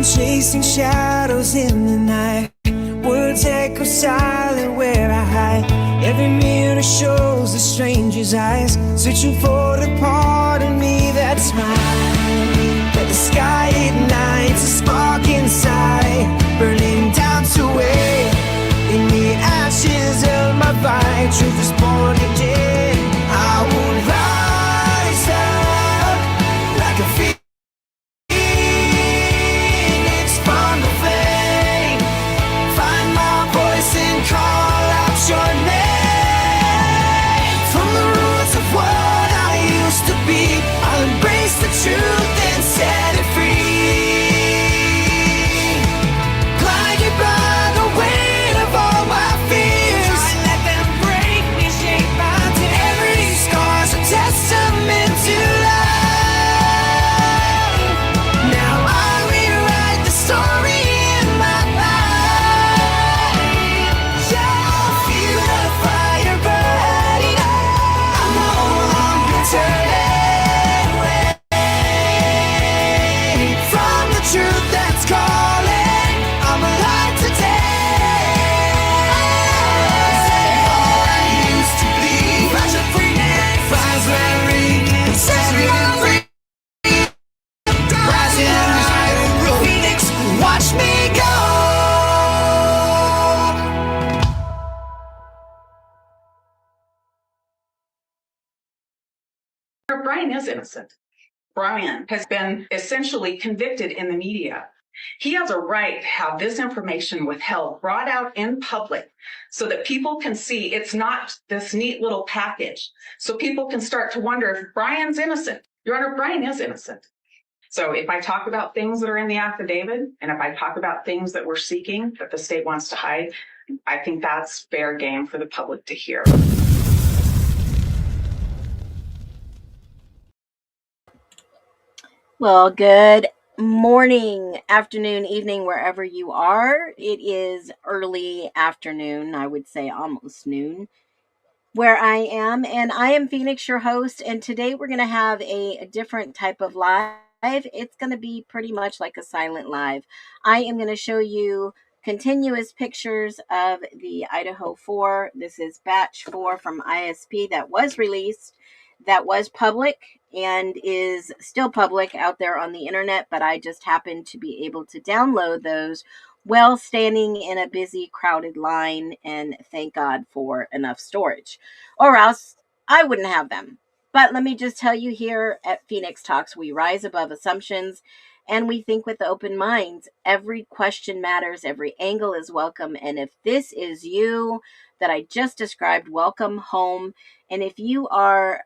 I'm chasing shadows in the night. Words echo silent where I hide. Every mirror shows a stranger's eyes, searching for the part of me that's mine. But the sky ignites a spark inside, burning down to wait. In the ashes of my fight, truth is born again. I won't rise up like a phoenix from the flame. Find my voice and call out your name. From the roots of what I used to be, I'll embrace the truth and set it free. Blinded by the weight of all my fears, I let them break me, shape my tears. Every scar's a testament to life. Now I rewrite the story in my mind. Yeah, feel the fire burning. I'm no longer turning away from the truth that's calling. I'm alive today. All I used to be. Rise up free, rise where we set me free. Rising high, Phoenix, watch me go. Brian is innocent. Brian has been essentially convicted in the media. He has a right to have this information withheld, brought out in public, so that people can see it's not this neat little package. So people can start to wonder if Brian's innocent. Your Honor, Brian is innocent. So if I talk about things that are in the affidavit, and if I talk about things that we're seeking that the state wants to hide, I think that's fair game for the public to hear. Well, good morning, afternoon, evening, wherever you are. It is early afternoon, I would say almost noon, where I am. And I am Phoenix, your host. And today we're going to have a different type of live. It's going to be pretty much like a silent live. I am going to show you continuous pictures of the IDAHO4. This is batch 4 from ISP that was released, that was public and is still public out there on the internet, but I just happened to be able to download those while standing in a busy, crowded line, and thank God for enough storage, or else I wouldn't have them. But let me just tell you, here at Phoenix Talks, we rise above assumptions and we think with open minds. Every question matters, every angle is welcome, and if this is you that I just described, welcome home. And if you are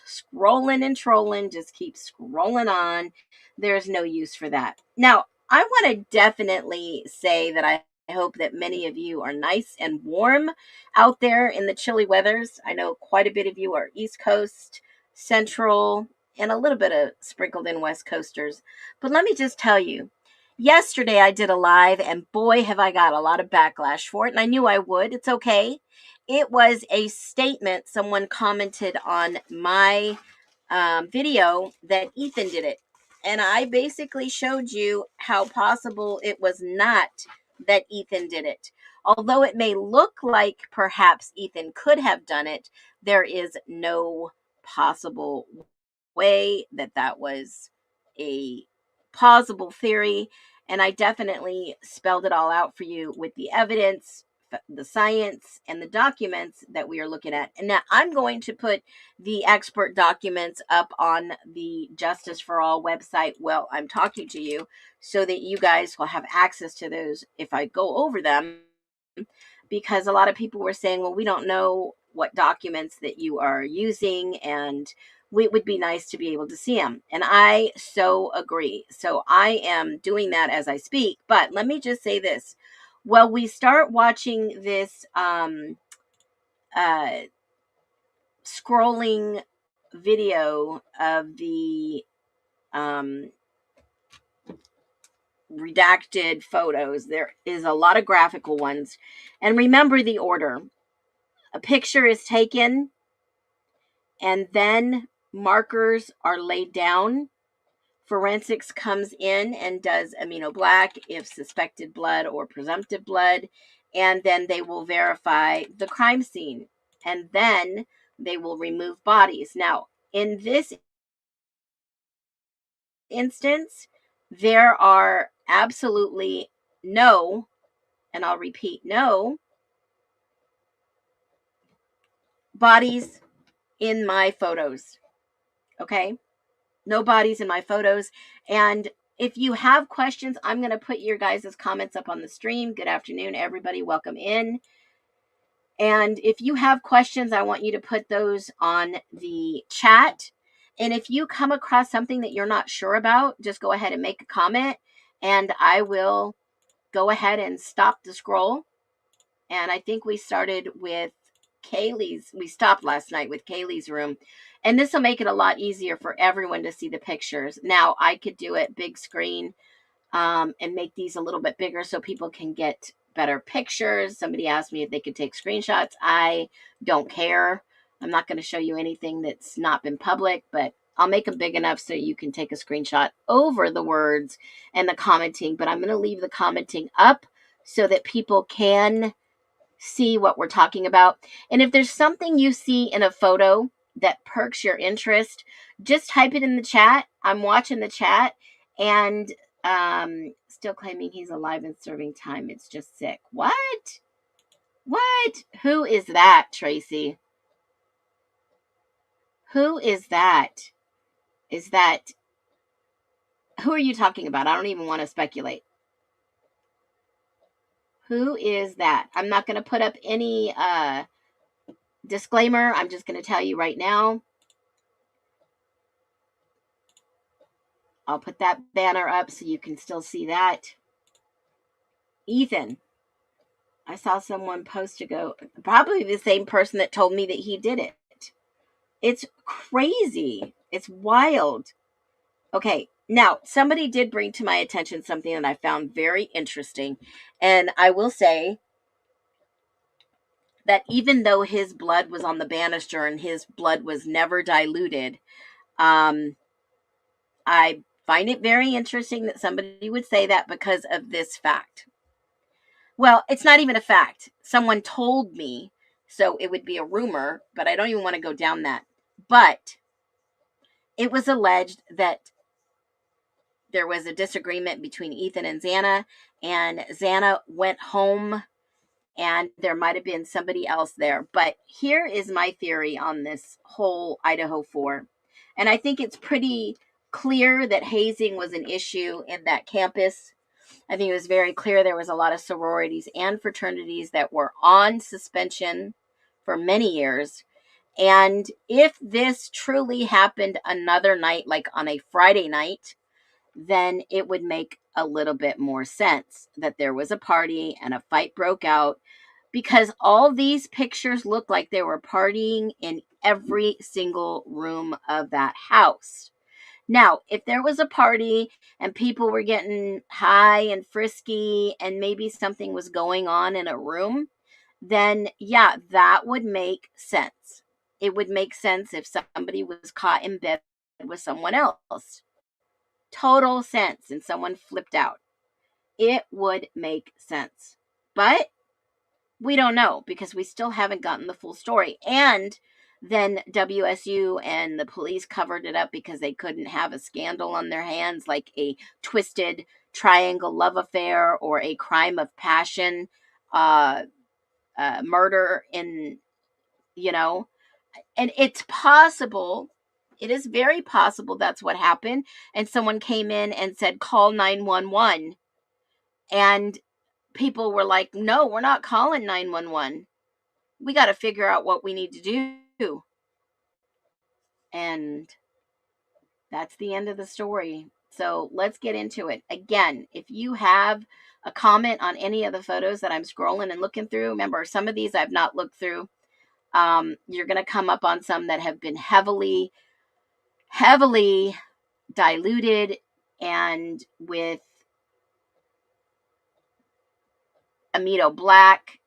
scrolling and trolling, just keep scrolling on. There's no use for that. Now, I want to definitely say that I hope that many of you are nice and warm out there in the chilly weathers. I know quite a bit of you are East Coast, Central, and a little bit of sprinkled in West Coasters. But let me just tell you, yesterday I did a live, and boy, have I got a lot of backlash for it. And I knew I would. It's okay. It was a statement. Someone commented on my video that Ethan did it. And I basically showed you how possible it was not that Ethan did it. Although it may look like perhaps Ethan could have done it, there is no possible way that that was a plausible theory. And I definitely spelled it all out for you with the evidence, the science, and the documents that we are looking at. And now I'm going to put the expert documents up on the Justice for All website while I'm talking to you, so that you guys will have access to those if I go over them, because a lot of people were saying, well, we don't know what documents that you are using, and it would be nice to be able to see them. And I so agree. So I am doing that as I speak. But let me just say this. Well, we start watching this scrolling video of the redacted photos. There is a lot of graphical ones. And remember the order. A picture is taken, and then markers are laid down Forensics comes in and does immunoblack if suspected blood or presumptive blood, and then they will verify the crime scene, and then they will remove bodies. Now, in this instance, there are absolutely no, and I'll repeat, no bodies in my photos. Okay? No bodies in my photos. And if you have questions, I'm going to put your guys' comments up on the stream. Good afternoon, everybody. Welcome in. And if you have questions, I want you to put those on the chat. And if you come across something that you're not sure about, just go ahead and make a comment, and I will go ahead and stop the scroll. And I think we started with we stopped last night with Kaylee's room. And this will make it a lot easier for everyone to see the pictures. Now, I could do it big screen and make these a little bit bigger so people can get better pictures. Somebody asked me if they could take screenshots. I don't care. I'm not going to show you anything that's not been public, but I'll make them big enough so you can take a screenshot over the words and the commenting. But I'm going to leave the commenting up so that people can see what we're talking about. And if there's something you see in a photo that perks your interest, just type it in the chat. I'm watching the chat, and still claiming he's alive and serving time. It's just sick. What? Who is that, Tracy? Who is that? Who are you talking about? I don't even want to speculate. Who is that? I'm not going to put up any disclaimer. I'm just going to tell you right now. I'll put that banner up so you can still see that. Ethan. I saw someone post ago, probably the same person that told me that he did it. It's crazy. It's wild. Okay, now somebody did bring to my attention something that I found very interesting. And I will say that even though his blood was on the banister and his blood was never diluted, I find it very interesting that somebody would say that because of this fact. Well, it's not even a fact. Someone told me, so it would be a rumor, but I don't even want to go down that. But it was alleged that there was a disagreement between Ethan and Xana went home, and there might have been somebody else there. But here is my theory on this whole Idaho 4. And I think it's pretty clear that hazing was an issue in that campus. I think it was very clear there was a lot of sororities and fraternities that were on suspension for many years. And if this truly happened another night, like on a Friday night, then it would make a little bit more sense that there was a party and a fight broke out, because all these pictures look like they were partying in every single room of that house. Now, if there was a party and people were getting high and frisky and maybe something was going on in a room, then yeah, that would make sense. It would make sense if somebody was caught in bed with someone else. Total sense. And someone flipped out. It would make sense. But we don't know because we still haven't gotten the full story. And then WSU and the police covered it up because they couldn't have a scandal on their hands, like a twisted triangle love affair or a crime of passion, murder in, and it's possible. It is very possible that's what happened. And someone came in and said, call 911. And people were like, no, we're not calling 911. We got to figure out what we need to do. And that's the end of the story. So let's get into it. Again, if you have a comment on any of the photos that I'm scrolling and looking through, remember, some of these I've not looked through. You're going to come up on some that have been heavily diluted and with amino black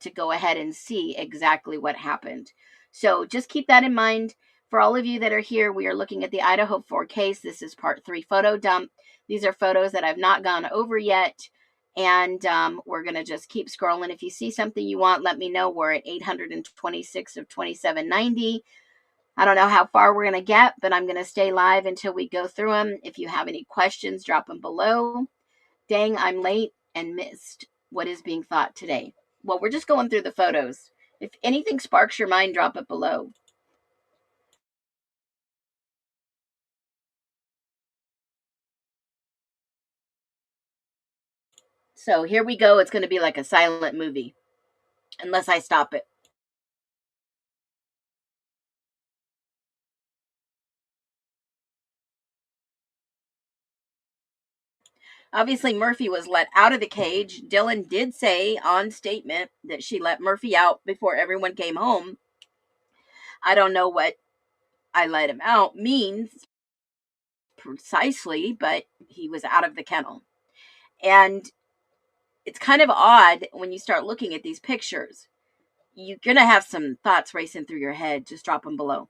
to go ahead and see exactly what happened. So just keep that in mind. For all of you that are here, we are looking at the IDAHO4 case. This is part 3 photo dump. These are photos that I've not gone over yet. And we're going to just keep scrolling. If you see something you want, let me know. We're at 826 of 2790. I don't know how far we're going to get, but I'm going to stay live until we go through them. If you have any questions, drop them below. Dang, I'm late and missed what is being thought today. Well, we're just going through the photos. If anything sparks your mind, drop it below. So here we go. It's going to be like a silent movie, unless I stop it. Obviously, Murphy was let out of the cage. Dylan did say on statement that she let Murphy out before everyone came home. I don't know what "I let him out" means precisely, but he was out of the kennel. And it's kind of odd when you start looking at these pictures. You're going to have some thoughts racing through your head. Just drop them below.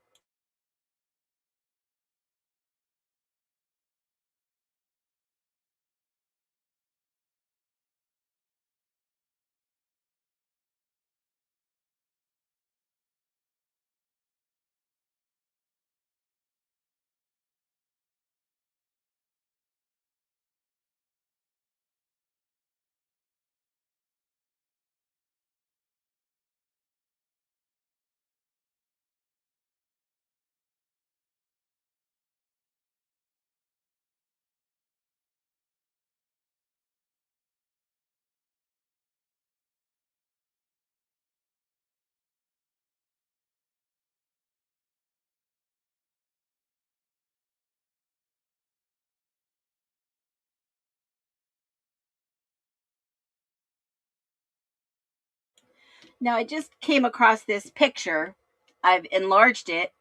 Now, I just came across this picture. I've enlarged it.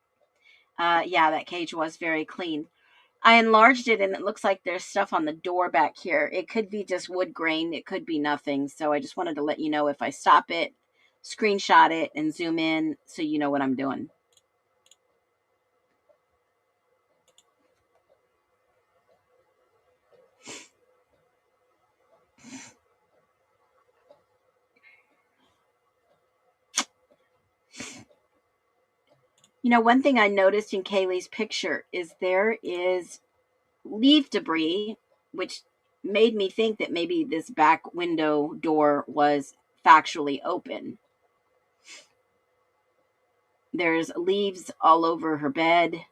Yeah, that cage was very clean. I enlarged it and it looks like there's stuff on the door back here. It could be just wood grain. It could be nothing. So I just wanted to let you know if I stop it, screenshot it, and zoom in so you know what I'm doing. You know, one thing I noticed in Kaylee's picture is there is leaf debris, which made me think that maybe this back window door was factually open. There's leaves all over her bed.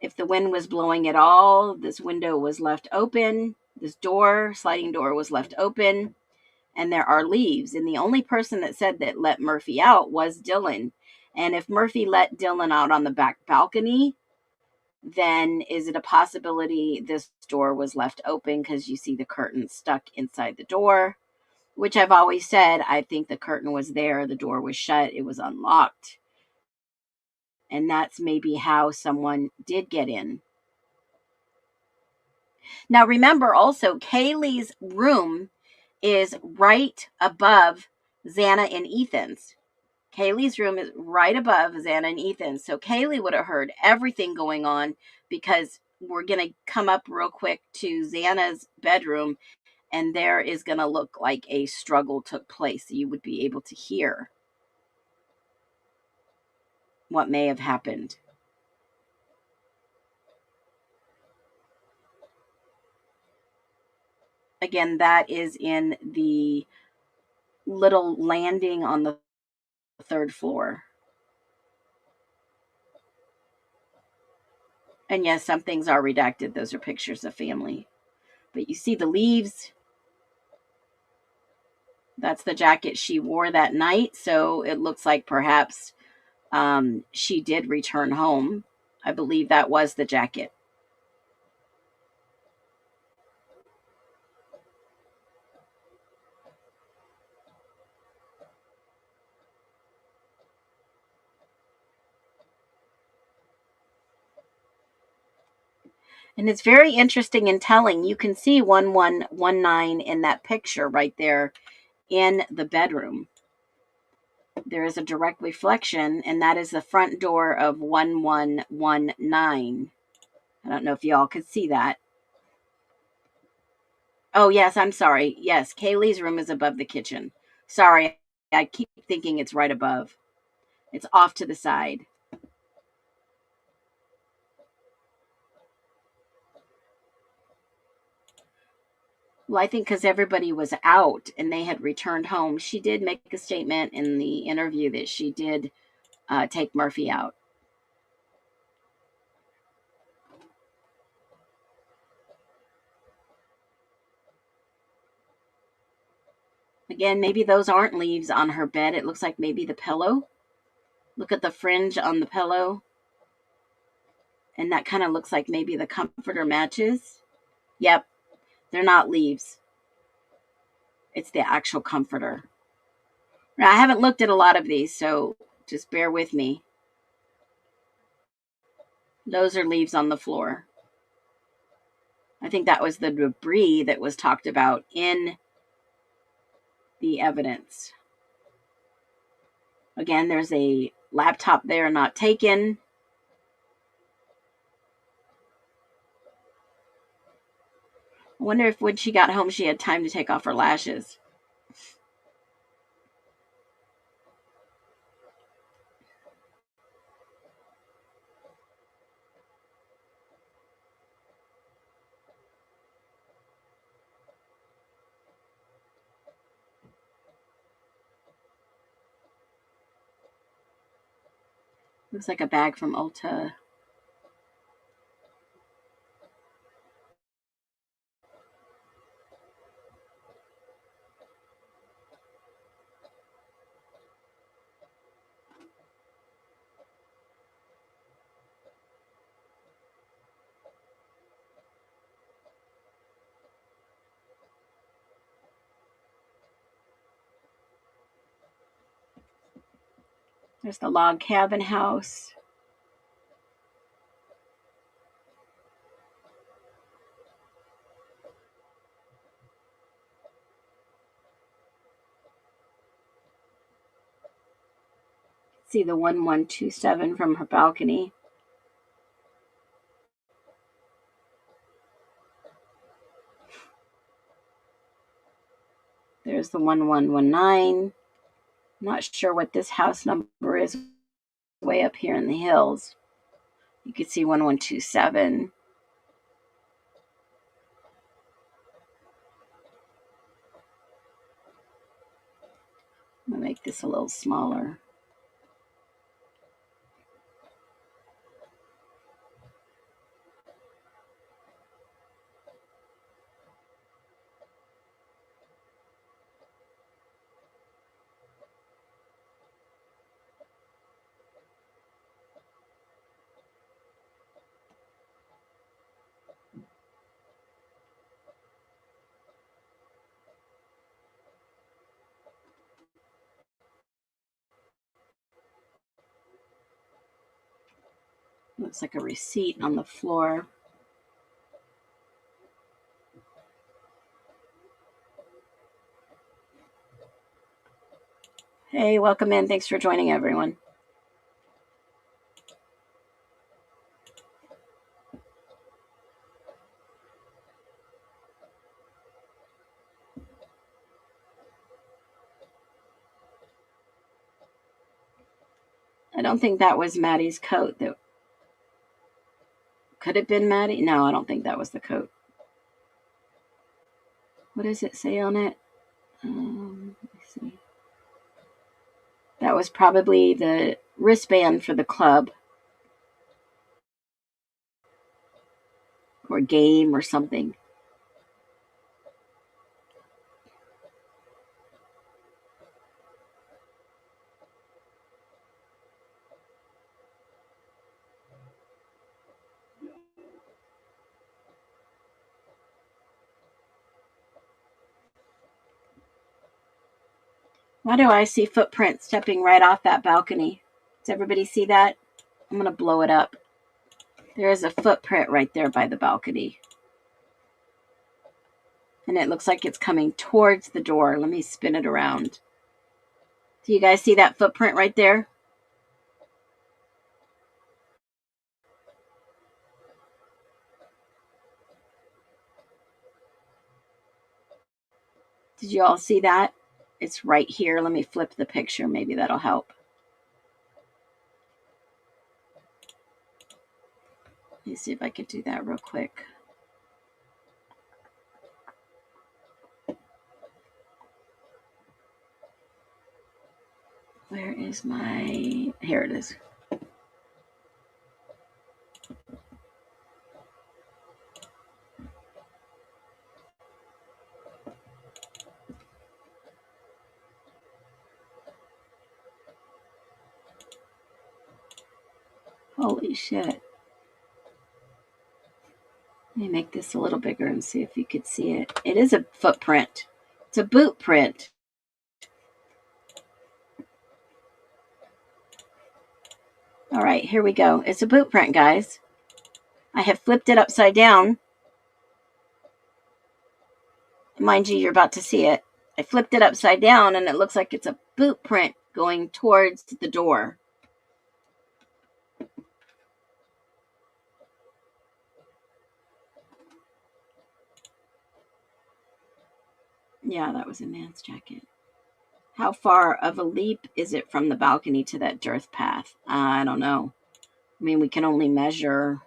If the wind was blowing at all, this window was left open. This door, sliding door, was left open. And there are leaves. And the only person that said that let Murphy out was Dylan. And if Murphy let Dylan out on the back balcony, then is it a possibility this door was left open because you see the curtain stuck inside the door? Which I've always said, I think the curtain was there, the door was shut, it was unlocked. And that's maybe how someone did get in. Now, remember also, Kaylee's room is right above Xana and Ethan's. Kaylee's room is right above Xana and Ethan's. So Kaylee would have heard everything going on because we're going to come up real quick to Xana's bedroom and there is going to look like a struggle took place. You would be able to hear what may have happened. Again, that is in the little landing on the 3rd floor. And yes, some things are redacted. Those are pictures of family. But you see the leaves. That's the jacket she wore that night. So it looks like perhaps she did return home. I believe that was the jacket. And it's very interesting and telling. You can see 1119 in that picture right there in the bedroom. there is a direct reflection, and that is the front door of 1119. I don't know if y'all could see that. Oh, yes, I'm sorry. Yes, Kaylee's room is above the kitchen. Sorry, I keep thinking it's right above. It's off to the side. Well, I think because everybody was out and they had returned home, she did make a statement in the interview that she did take Murphy out. Again, maybe those aren't leaves on her bed. It looks like maybe the pillow. Look at the fringe on the pillow. And that kind of looks like maybe the comforter matches. Yep, they're not leaves. It's the actual comforter. Now, I haven't looked at a lot of these, so just bear with me. Those are leaves on the floor. I think that was the debris that was talked about in the evidence. Again, there's a laptop there not taken. I wonder if when she got home she had time to take off her lashes. Looks like a bag from Ulta. There's the log cabin house. See the 1127 from her balcony. There's the 1119. Not sure what this house number is way up here in the hills. You can see 1127. I'm going to make this a little smaller. Looks like a receipt on the floor. Hey, welcome in. Thanks for joining, everyone. I don't think that was Maddie's coat. That could have been Maddie. No, I don't think that was the coat. What does it say on it? Let me see. That was probably the wristband for the club or game or something. Why do I see footprints stepping right off that balcony? Does everybody see that? I'm going to blow it up. There is a footprint right there by the balcony. And it looks like it's coming towards the door. Let me spin it around Do you guys see that footprint right there? Did you all see that? It's right here. Let me flip the picture. Maybe that'll help. Let me see if I could do that real quick. Where is my... Here it is. Holy shit. Let me make this a little bigger and see if you could see it. It is a footprint. It's a boot print. All right, here we go. It's a boot print, guys. I have flipped it upside down. Mind you, you're about to see it. I flipped it upside down and it looks like it's a boot print going towards the door. Yeah, that was a man's jacket. How far of a leap is it from the balcony to that dirt path? I don't know. I mean, we can only measure,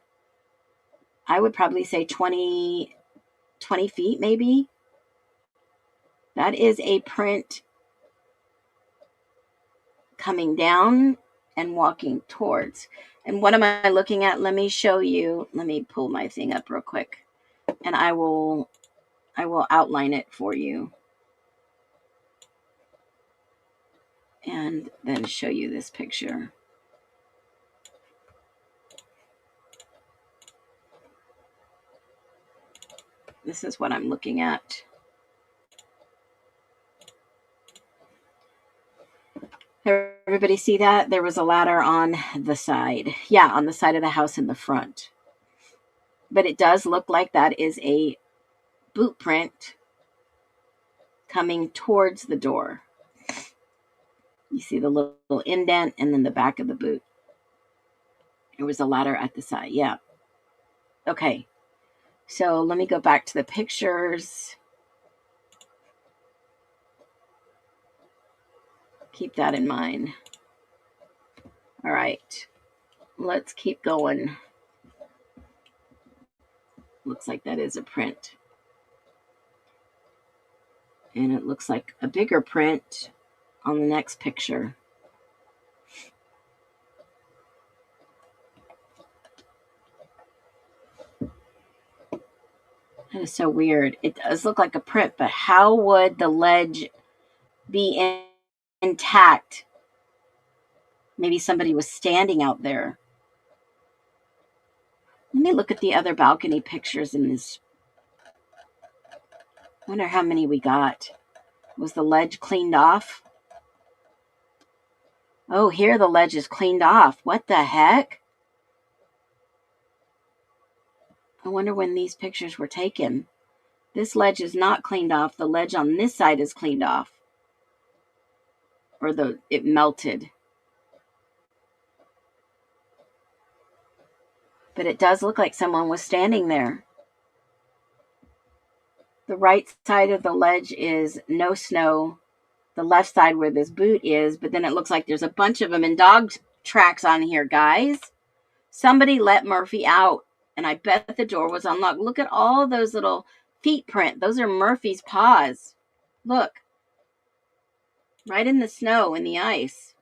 I would probably say 20 feet maybe. That is a print coming down and walking towards. And what am I looking at? Let me show you. Let me pull my thing up real quick and I will outline it for you. And then show you this picture. This is what I'm looking at. Everybody see that? There was a ladder on the side. Yeah, on the side of the house in the front. But it does look like that is a boot print coming towards the door. You see the little indent and then the back of the boot. There was a ladder at the side. Yeah. Okay. So let me go back to the pictures. Keep that in mind. All right. Let's keep going. Looks like that is a print. And it looks like a bigger print on the next picture. That is so weird. It does look like a print, but how would the ledge be intact? Maybe somebody was standing out there. Let me look at the other balcony pictures in this. I wonder how many we got. Was the ledge cleaned off? Oh, here the ledge is cleaned off. What the heck? I wonder when these pictures were taken. This ledge is not cleaned off. The ledge on this side is cleaned off. Or it melted. But it does look like someone was standing there. The right side of the ledge is no snow. The left side where this boot is, but then it looks like there's a bunch of them in dog tracks on here, guys. Somebody let Murphy out, and I bet the door was unlocked. Look at all those little feet print. Those are Murphy's paws. Look. Right in the snow, in the ice.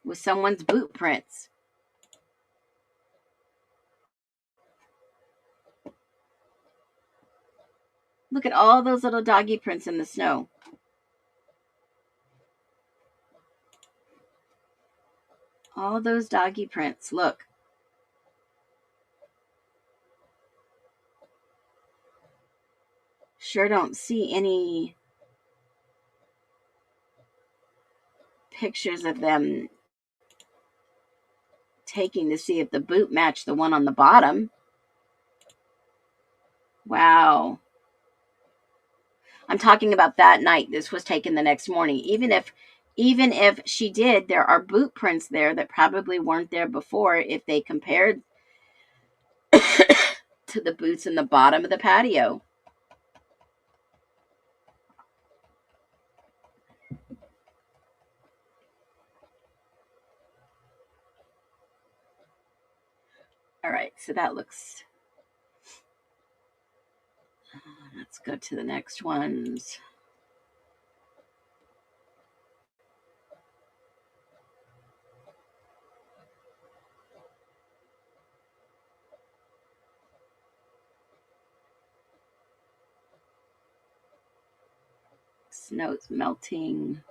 With someone's boot prints. Look at all those little doggy prints in the snow. All those doggy prints. Look. Sure don't see any pictures of them taking to see if the boot matched the one on the bottom. Wow. I'm talking about that night. This was taken the next morning. Even if she did, there are boot prints there that probably weren't there before if they compared to the boots in the bottom of the patio. All right, so that looks. Let's go to the next ones. Snow's melting.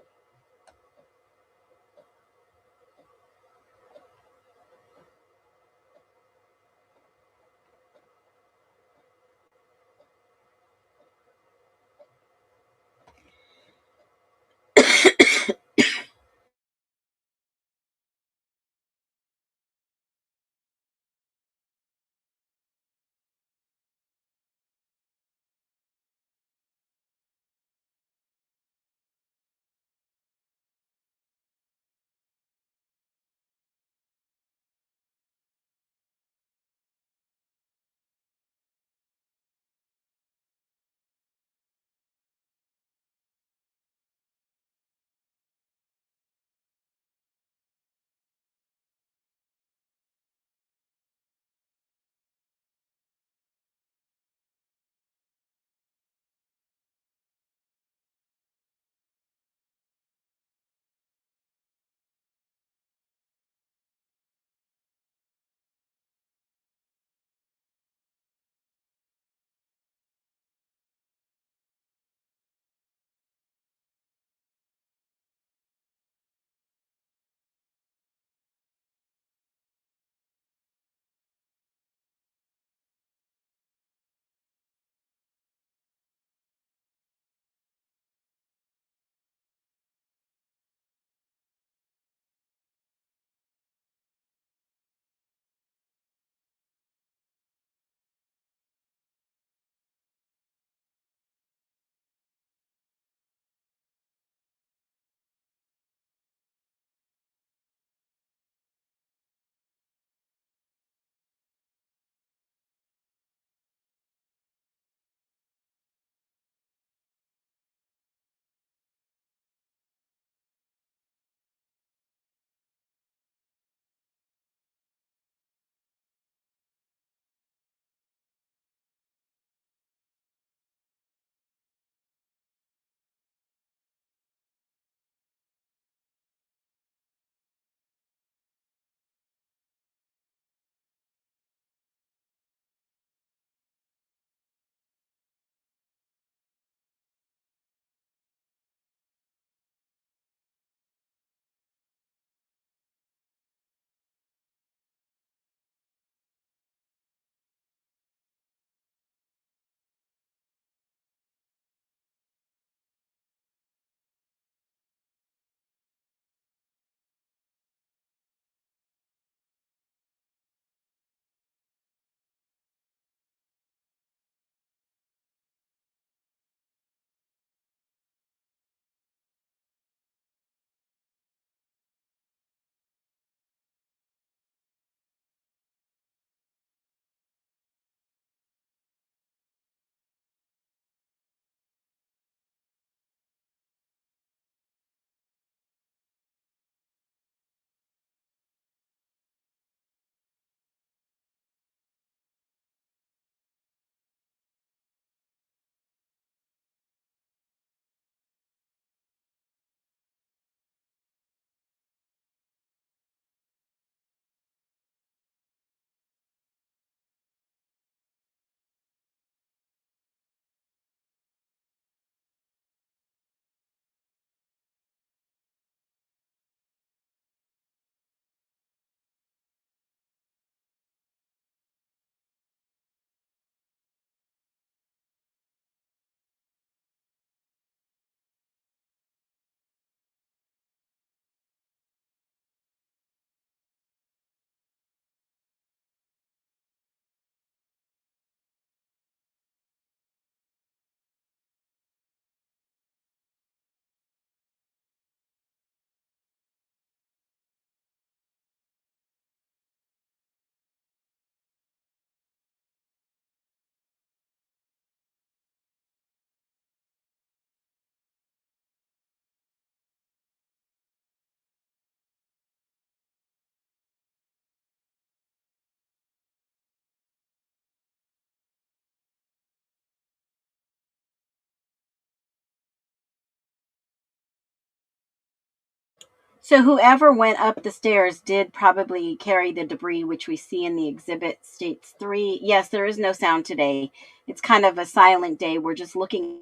So whoever went up the stairs did probably carry the debris, which we see in the exhibit states 3. Yes, there is no sound today. It's kind of a silent day. We're just looking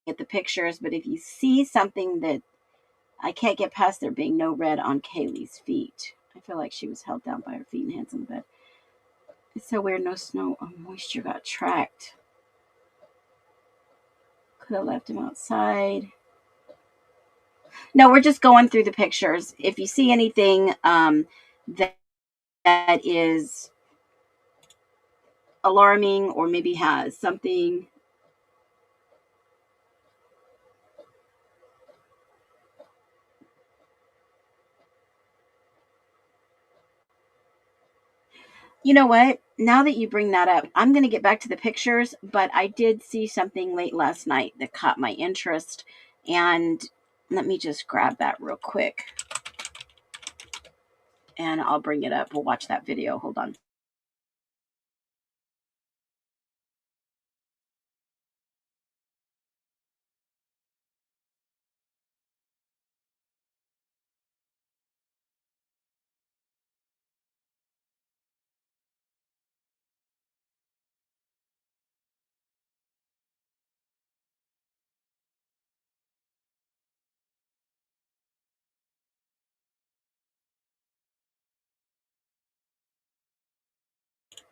at the pictures, but if you see something that I can't get past there being no red on Kaylee's feet. I feel like she was held down by her feet and hands in the bed. It's so weird, no snow or moisture got tracked. Could have left him outside. No, we're just going through the pictures. If you see anything that is alarming or maybe has something, you know what? Now that you bring that up, I'm going to get back to the pictures, but I did see something late last night that caught my interest. And let me just grab that real quick and I'll bring it up. We'll watch that video. Hold on.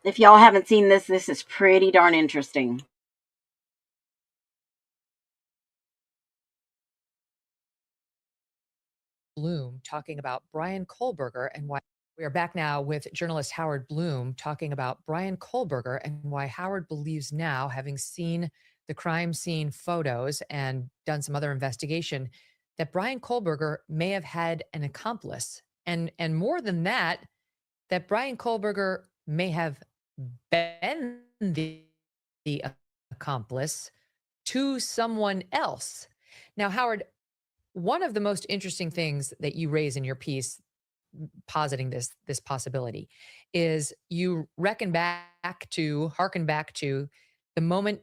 If y'all haven't seen this, this is pretty darn interesting. Bloom talking about Brian Kohlberger and why we are back now with journalist Howard Bloom talking about Brian Kohlberger and why Howard believes now, having seen the crime scene photos and done some other investigation, that Brian Kohlberger may have had an accomplice. And more than that, that Brian Kohlberger may have been the accomplice to someone else. Now, Howard, one of the most interesting things that you raise in your piece, positing this possibility, is you harken back to the moment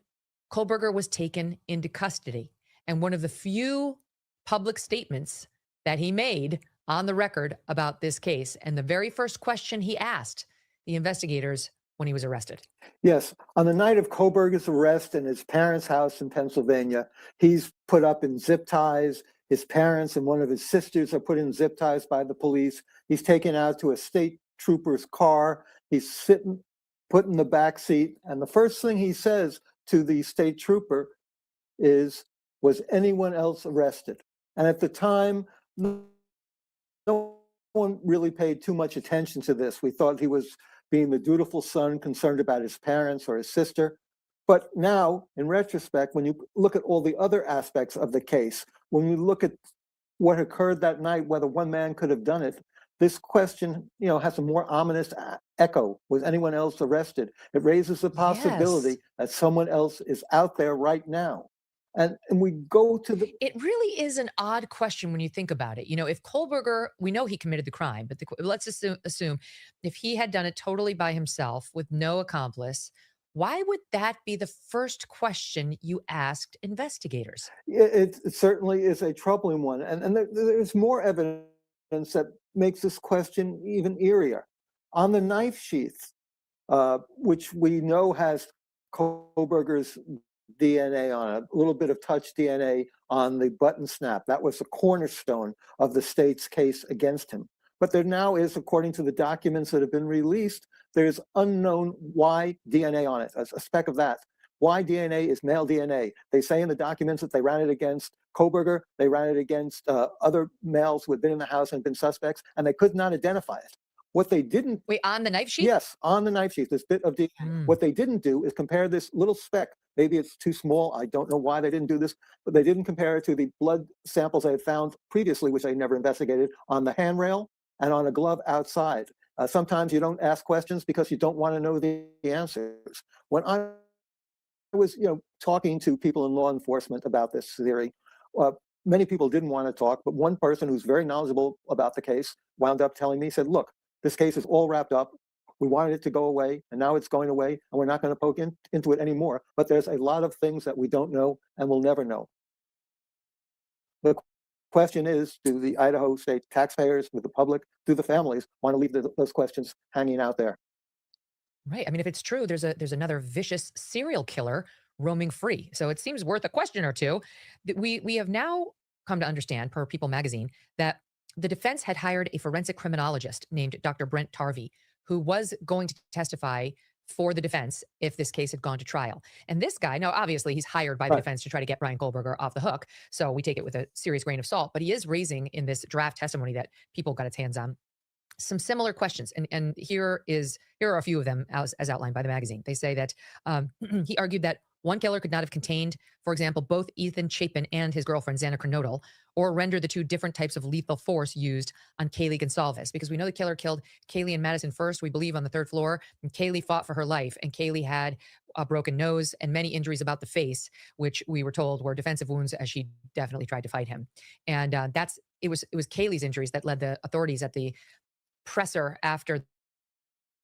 Kohlberger was taken into custody, and one of the few public statements that he made on the record about this case, and the very first question he asked the investigators when he was arrested. Yes, on the night of Kohlberger's arrest in his parents' house in Pennsylvania, he's put up in zip ties. His parents and one of his sisters are put in zip ties by the police. He's taken out to a state trooper's car. He's put in the back seat. And the first thing he says to the state trooper is, "Was anyone else arrested?" And at the time, no one really paid too much attention to this. We thought he was being the dutiful son concerned about his parents or his sister. But now, in retrospect, when you look at all the other aspects of the case, when you look at what occurred that night, whether one man could have done it, this question, has a more ominous echo. Was anyone else arrested? It raises the possibility that someone else is out there right now. And we go to the... It really is an odd question when you think about it. If Kohlberger, we know he committed the crime, but let's assume if he had done it totally by himself with no accomplice, why would that be the first question you asked investigators? It certainly is a troubling one. And there's more evidence that makes this question even eerier. On the knife sheath, which we know has Kohlberger's DNA on it, a little bit of touch DNA on the button snap. That was the cornerstone of the state's case against him. But there now is, according to the documents that have been released, there's unknown Y DNA on it, a speck of that. Y DNA is male DNA. They say in the documents that they ran it against Kohlberger, they ran it against other males who had been in the house and been suspects, and they could not identify it. What they didn't... Wait, on the knife sheath? Yes, on the knife sheath, this bit of DNA. What they didn't do is compare this little speck. Maybe it's too small. I don't know why they didn't do this, but they didn't compare it to the blood samples they had found previously, which they never investigated, on the handrail and on a glove outside. Sometimes you don't ask questions because you don't want to know the answers. When I was, talking to people in law enforcement about this theory, many people didn't want to talk, but one person who's very knowledgeable about the case wound up telling me, said, "Look, this case is all wrapped up. We wanted it to go away, and now it's going away, and we're not going to poke into it anymore. But there's a lot of things that we don't know and will never know." The question is, do the Idaho state taxpayers, do the public, do the families want to leave those questions hanging out there? Right. I mean, if it's true, there's another vicious serial killer roaming free. So it seems worth a question or two. We have now come to understand, per People magazine, that the defense had hired a forensic criminologist named Dr. Brent Tarvey, who was going to testify for the defense if this case had gone to trial. And this guy, now obviously he's hired by the Right. defense to try to get Brian Kohlberger off the hook. So we take it with a serious grain of salt, but he is raising in this draft testimony that People got its hands on some similar questions. And here are a few of them as outlined by the magazine. They say that he argued that one killer could not have contained, for example, both Ethan Chapin and his girlfriend, Xana Kernodle, or render the two different types of lethal force used on Kaylee Gonsalves. Because we know the killer killed Kaylee and Madison first, we believe, on the third floor. And Kaylee fought for her life. And Kaylee had a broken nose and many injuries about the face, which we were told were defensive wounds, as she definitely tried to fight him. And it was Kaylee's injuries that led the authorities at the presser after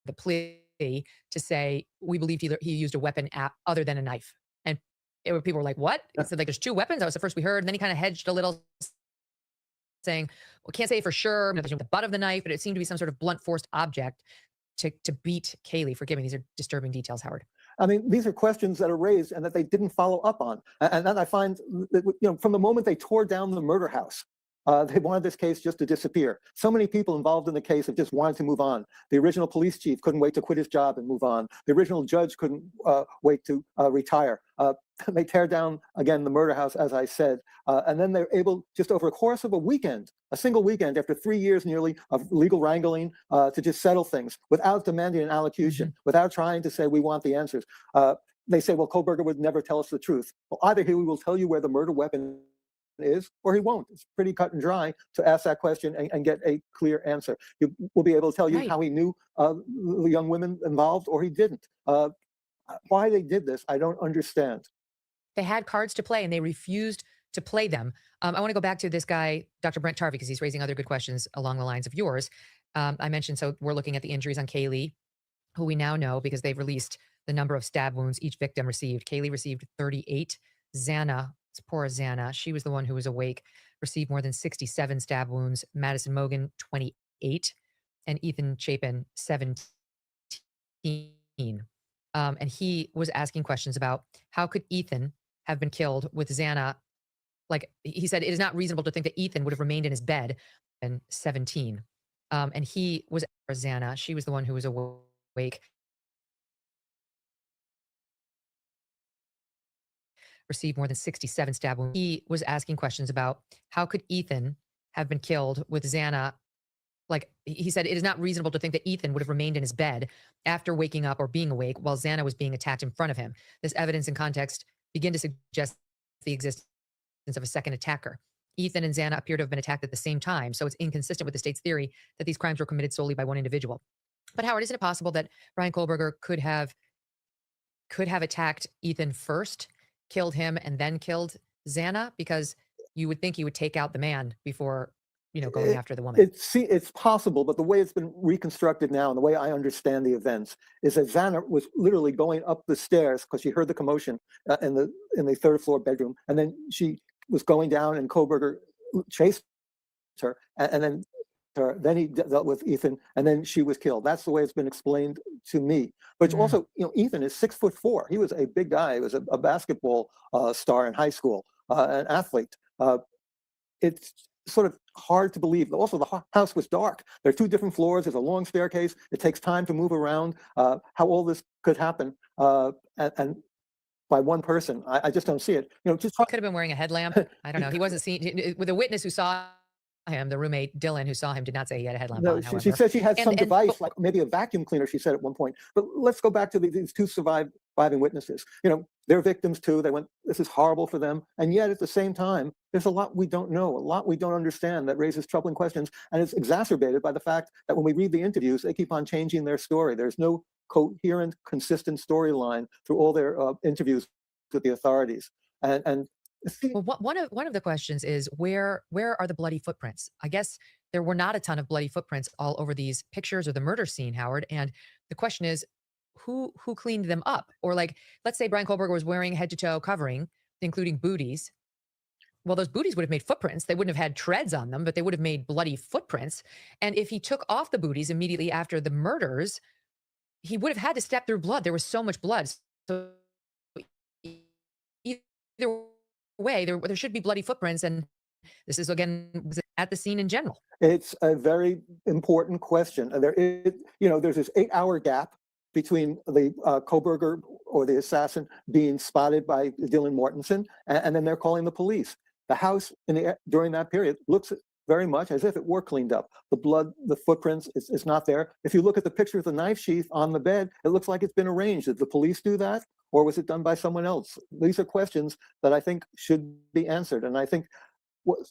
the plea to say, we believed he used a weapon other than a knife. And people were like, what? He said, like, there's two weapons. That was the first we heard. And then he kind of hedged a little, saying, well, can't say for sure the butt of the knife, but it seemed to be some sort of blunt forced object to beat Kaylee. Forgive me, these are disturbing details, Howard. I mean, these are questions that are raised and that they didn't follow up on. And then I find that, from the moment they tore down the murder house, they wanted this case just to disappear. So many people involved in the case have just wanted to move on. The original police chief couldn't wait to quit his job and move on. The original judge couldn't wait to retire. They tear down, again, the murder house, as I said, and then they're able, just over a course of a single weekend, after 3 years nearly of legal wrangling, to just settle things without demanding an allocution, without trying to say, we want the answers. They say, well, Kohlberger would never tell us the truth. Well, either he will tell you where the murder weapon is, or he won't. It's pretty cut and dry to ask that question and get a clear answer. He will be able to tell you Right. how he knew the young women involved, or he didn't. Why they did this, I don't understand. They had cards to play and they refused to play them. I want to go back to this guy, Dr. Brent Tarvey, because he's raising other good questions along the lines of yours. I mentioned, so we're looking at the injuries on Kaylee, who we now know because they've released the number of stab wounds each victim received. Kaylee received 38. Xana, poor Xana, she was the one who was awake, received more than 67 stab wounds. Madison Mogan, 28. And Ethan Chapin, 17. And he was asking questions about how could Ethan have been killed with Xana. Like he said, it is not reasonable to think that Ethan would have remained in his bed. And 17. And he was Xana. She was the one who was awake. Received more than 67 stab wounds. He was asking questions about how could Ethan have been killed with Xana. Like he said, it is not reasonable to think that Ethan would have remained in his bed after waking up or being awake while Xana was being attacked in front of him. This evidence and context begin to suggest the existence of a second attacker. Ethan and Xana appear to have been attacked at the same time, so it's inconsistent with the state's theory that these crimes were committed solely by one individual. But Howard, isn't it possible that Brian Kohlberger could have attacked Ethan first, killed him, and then killed Xana? Because you would think he would take out the man before, going after the woman. It's possible, but the way it's been reconstructed now and the way I understand the events is that Xana was literally going up the stairs because she heard the commotion in the third floor bedroom, and then she was going down, and Kohlberger chased her, and then he dealt with Ethan, and then she was killed. That's the way it's been explained to me. But also, Ethan is 6'4". He was a big guy. He was a basketball star in high school, an athlete. It's sort of hard to believe. Also, the house was dark. There are two different floors. There's a long staircase. It takes time to move around. How all this could happen, and by one person, I just don't see it. Could have been wearing a headlamp. I don't know. He wasn't seen with a witness who saw him. The roommate Dylan, who saw him, did not say he had a headlamp on. She said she had some device, like maybe a vacuum cleaner. She said at one point. But let's go back to these two surviving witnesses. They're victims too. They went. This is horrible for them, and yet at the same time, there's a lot we don't know, a lot we don't understand that raises troubling questions, and it's exacerbated by the fact that when we read the interviews, they keep on changing their story. There's no coherent, consistent storyline through all their interviews with the authorities, and. Well, one of the questions is where are the bloody footprints? I guess there were not a ton of bloody footprints all over these pictures or the murder scene, Howard. And the question is, who cleaned them up? Or like, let's say Brian Kohlberger was wearing head to toe covering, including booties. well, those booties would have made footprints. They wouldn't have had treads on them, but they would have made bloody footprints. And if he took off the booties immediately after the murders, he would have had to step through blood. There was so much blood. So either way, there should be bloody footprints. And this is, again, at the scene in general. It's a very important question. There's this 8-hour gap between the Kohlberger or the assassin being spotted by Dylan Mortensen, and then they're calling the police. The house during that period looks very much as if it were cleaned up. The blood, the footprints, is not there. If you look at the picture of the knife sheath on the bed, it looks like it's been arranged. Did the police do that, or was it done by someone else? These are questions that I think should be answered, and I think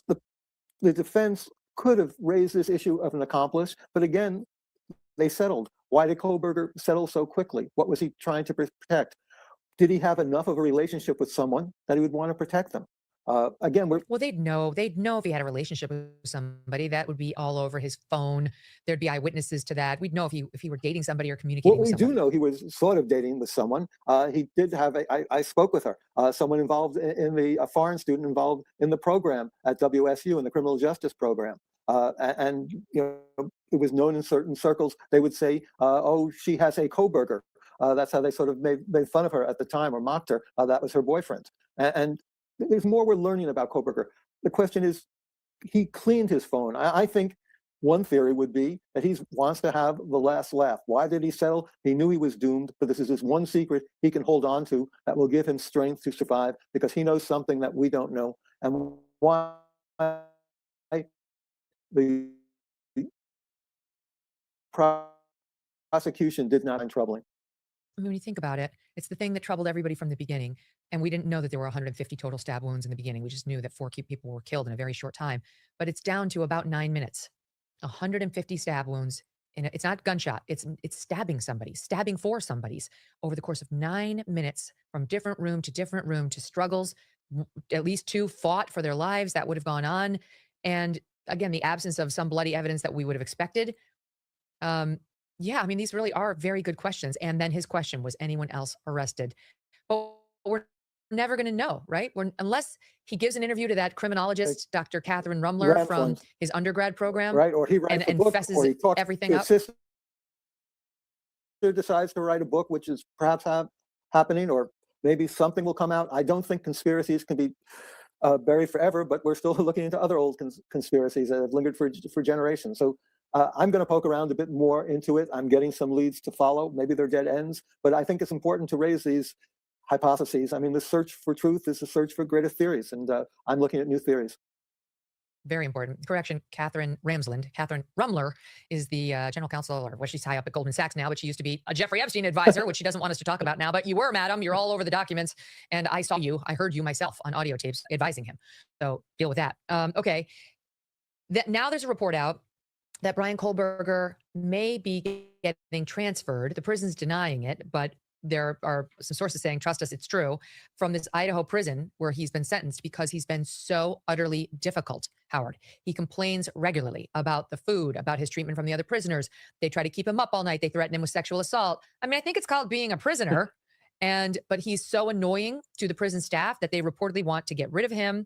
the defense could have raised this issue of an accomplice, but again, they settled. Why did Kohlberger settle so quickly? What was he trying to protect? Did he have enough of a relationship with someone that he would want to protect them? Well, they'd know if he had a relationship with somebody. That would be all over his phone. There'd be eyewitnesses to that. We'd know if he were dating somebody or communicating with someone. We do know he was sort of dating with someone. He did have I spoke with her, someone involved a foreign student involved in the program at WSU in the criminal justice program. And it was known in certain circles. They would say, "Oh, she has a Kohlberger." That's how they sort of made fun of her at the time, or mocked her. That was her boyfriend. And there's more we're learning about Kohlberger. The question is, he cleaned his phone. I think one theory would be that he wants to have the last laugh. Why did he settle? He knew he was doomed, but this is his one secret he can hold on to that will give him strength to survive, because he knows something that we don't know. And why the prosecution did not find troubling. I mean, when you think about it, it's the thing that troubled everybody from the beginning. And we didn't know that there were 150 total stab wounds in the beginning. We just knew that 4 people were killed in a very short time. But it's down to about 9 minutes. 150 stab wounds. And it's not gunshot. It's stabbing somebody, stabbing for somebody's over the course of 9 minutes, from different room to struggles. At least 2 fought for their lives. That would have gone on. And again, the absence of some bloody evidence that we would have expected. Yeah, I mean, these really are very good questions. And then his question, was anyone else arrested? But we're never going to know, right? Unless he gives an interview to that criminologist, Dr. Catherine Rumler, from his undergrad program, right? Or he writes and a book, fesses or he talks, everything his up. sister decides to write a book, which is perhaps happening, or maybe something will come out. I don't think conspiracies can be buried forever, but we're still looking into other old conspiracies that have lingered for generations. So I'm going to poke around a bit more into it. I'm getting some leads to follow. Maybe they're dead ends, but I think it's important to raise these hypotheses. I mean, the search for truth is a search for greater theories, and I'm looking at new theories. Very important. Correction, Catherine Ramsland. Catherine Rumler is the general counsel, or she's high up at Goldman Sachs now, but she used to be a Jeffrey Epstein advisor, which she doesn't want us to talk about now. But you were, madam. You're all over the documents. And I saw you. I heard you myself on audio tapes advising him. So deal with that. Okay. Now there's a report out that Brian Kohlberger may be getting transferred. The prison's denying it, but there are some sources saying, trust us, it's true, from this Idaho prison where he's been sentenced, because he's been so utterly difficult, Howard. He complains regularly about the food, about his treatment from the other prisoners. They try to keep him up all night. They threaten him with sexual assault. I mean, I think it's called being a prisoner. But he's so annoying to the prison staff that they reportedly want to get rid of him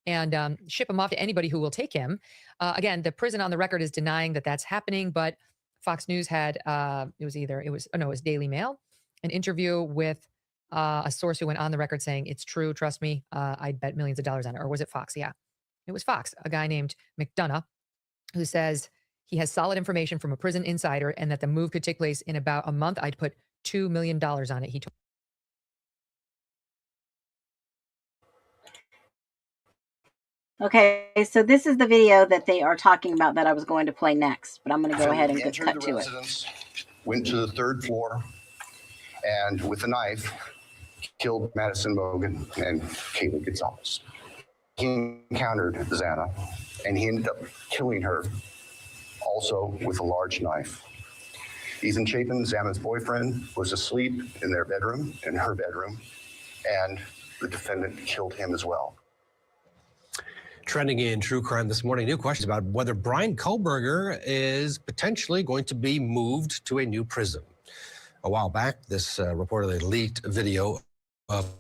and ship him off to anybody who will take him. Again, the prison on the record is denying that that's happening, but Fox News had, it was Daily Mail, an interview with a source who went on the record saying, it's true, trust me, I'd bet millions of dollars on it. Or was it Fox? Yeah, it was Fox, a guy named McDonough, who says he has solid information from a prison insider and that the move could take place in about a month. I'd put $2 million on it, he told. Okay, so this is the video that they are talking about that I was going to play next, but I'm going to go ahead and get cut to it. Went to the 3rd floor and with a knife killed Madison Mogan and Kaylee Gonzalez. He encountered Xana and he ended up killing her also with a large knife. Ethan Chapin, Xana's boyfriend, was asleep in their bedroom, in her bedroom, and the defendant killed him as well. Trending in true crime this morning, new questions about whether Brian Kohlberger is potentially going to be moved to a new prison. A while back, this reportedly leaked video of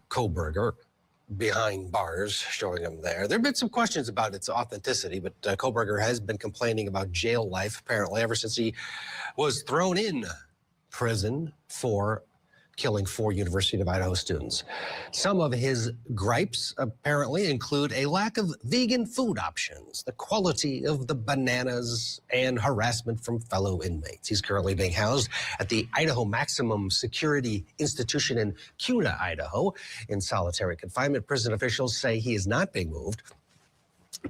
Kohlberger behind bars, showing him there. There have been some questions about its authenticity, but Kohlberger has been complaining about jail life, apparently, ever since he was thrown in prison for killing 4 University of Idaho students. Some of his gripes apparently include a lack of vegan food options, the quality of the bananas, and harassment from fellow inmates. He's currently being housed at the Idaho Maximum Security Institution in Kuna, Idaho, in solitary confinement. Prison officials say he is not being moved.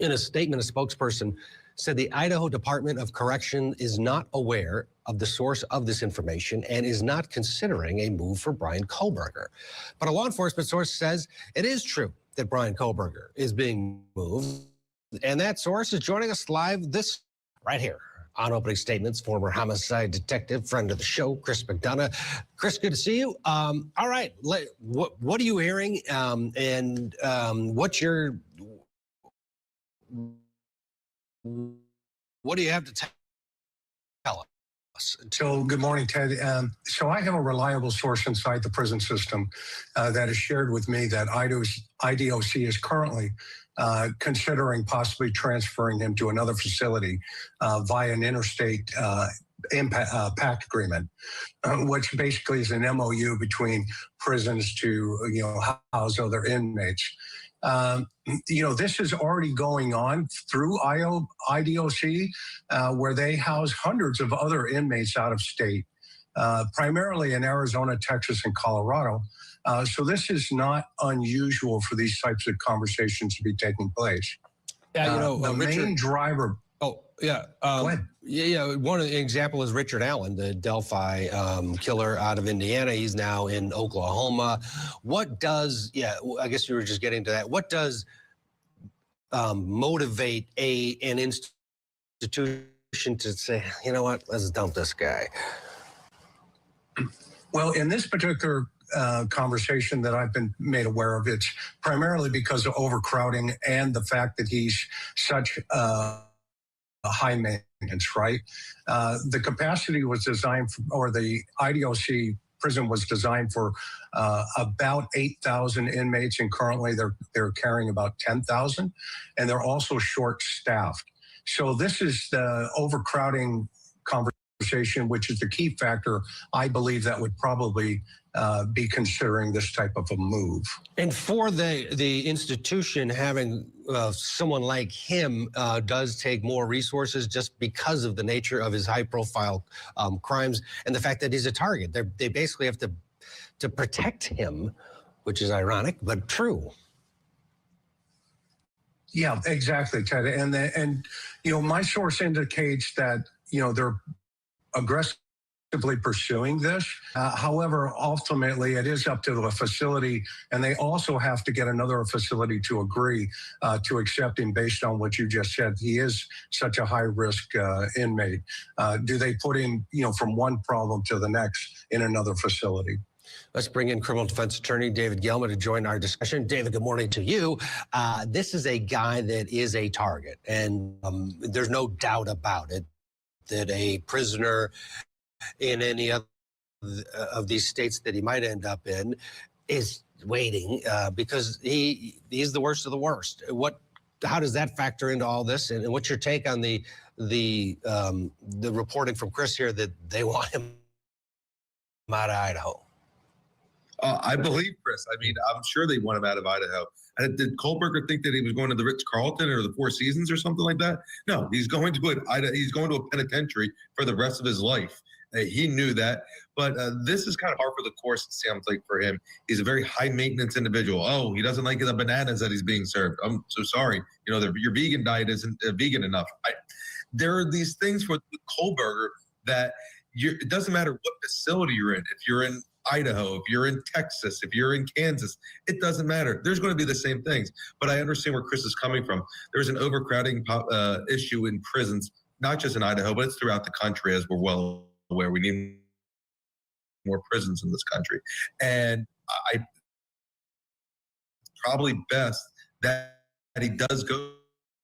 In a statement, a spokesperson said the Idaho Department of Correction is not aware of the source of this information and is not considering a move for Brian Kohlberger. But a law enforcement source says it is true that Brian Kohlberger is being moved. And that source is joining us live right here on Opening Statements, former homicide detective, friend of the show, Chris McDonough. Chris, good to see you. All right, what are you hearing, and what do you have to tell us? So, good morning, Ted. So I have a reliable source inside the prison system that has shared with me that IDOC is currently considering possibly transferring him to another facility via an interstate pact agreement, which basically is an MOU between prisons to house other inmates. This is already going on through IDOC, where they house hundreds of other inmates out of state, primarily in Arizona, Texas, and Colorado. So this is not unusual for these types of conversations to be taking place. Yeah, the Richard, main driver. Oh, yeah. Go ahead. Yeah, one example is Richard Allen, the Delphi killer out of Indiana. He's now in Oklahoma. I guess you were just getting to that. What does motivate an institution to say, you know what, let's dump this guy? Well, in this particular conversation that I've been made aware of, it's primarily because of overcrowding and the fact that he's such a high maintenance, right? The capacity was designed or the IDOC prison was designed for about 8,000 inmates, and currently they're carrying about 10,000, and they're also short-staffed. So this is the overcrowding conversation, which is the key factor, I believe, that would probably be considering this type of a move. And for the institution, having someone like him does take more resources just because of the nature of his high-profile crimes and the fact that he's a target. They basically have to protect him, which is ironic, but true. Yeah, exactly, Ted. And my source indicates that they're aggressively pursuing this. However, ultimately, it is up to the facility, and they also have to get another facility to agree to accept him based on what you just said. He is such a high-risk inmate. Do they put him, from one problem to the next in another facility? Let's bring in criminal defense attorney David Gelman to join our discussion. David, good morning to you. This is a guy that is a target, and there's no doubt about it that a prisoner in any of these states that he might end up in is waiting because he's the worst of the worst. How does that factor into all this? And what's your take on the reporting from Chris here that they want him out of Idaho? I believe Chris. I mean, I'm sure they want him out of Idaho. And did Kohlberger think that he was going to the Ritz-Carlton or the Four Seasons or something like that? No, he's going to he's going to a penitentiary for the rest of his life. He knew that, but this is kind of hard for the course, it sounds like, for him. He's a very high-maintenance individual. Oh, he doesn't like the bananas that he's being served. I'm so sorry. Your vegan diet isn't vegan enough. There are these things with Kohlberger that it doesn't matter what facility you're in. If you're in Idaho, if you're in Texas, if you're in Kansas, it doesn't matter. There's going to be the same things. But I understand where Chris is coming from. There's an overcrowding issue in prisons, not just in Idaho, but it's throughout the country, as we're well aware. We need more prisons in this country. And I probably best that he does go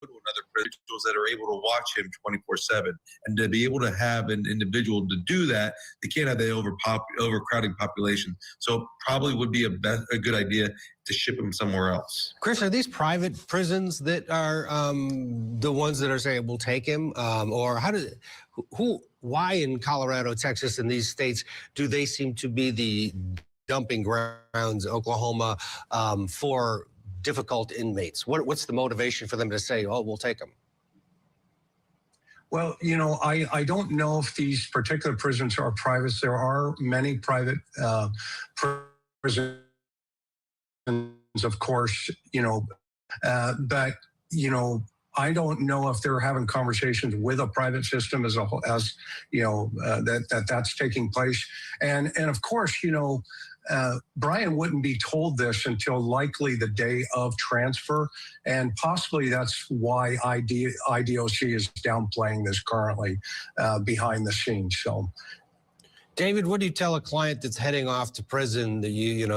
other individuals that are able to watch him 24/7, and to be able to have an individual to do that, they can't have the overcrowding population. So probably would be a good idea to ship him somewhere else. Chris, are these private prisons that are the ones that are saying we'll take him, or why in Colorado, Texas, and these states do they seem to be the dumping grounds, Oklahoma, for difficult inmates? What's the motivation for them to say, "Oh, we'll take them"? Well, I don't know if these particular prisons are private. There are many private prisons, of course, but I don't know if they're having conversations with a private system as a whole, that's taking place. And of course, Brian wouldn't be told this until likely the day of transfer, and possibly that's why IDOC is downplaying this currently behind the scenes. So, David, what do you tell a client that's heading off to prison that you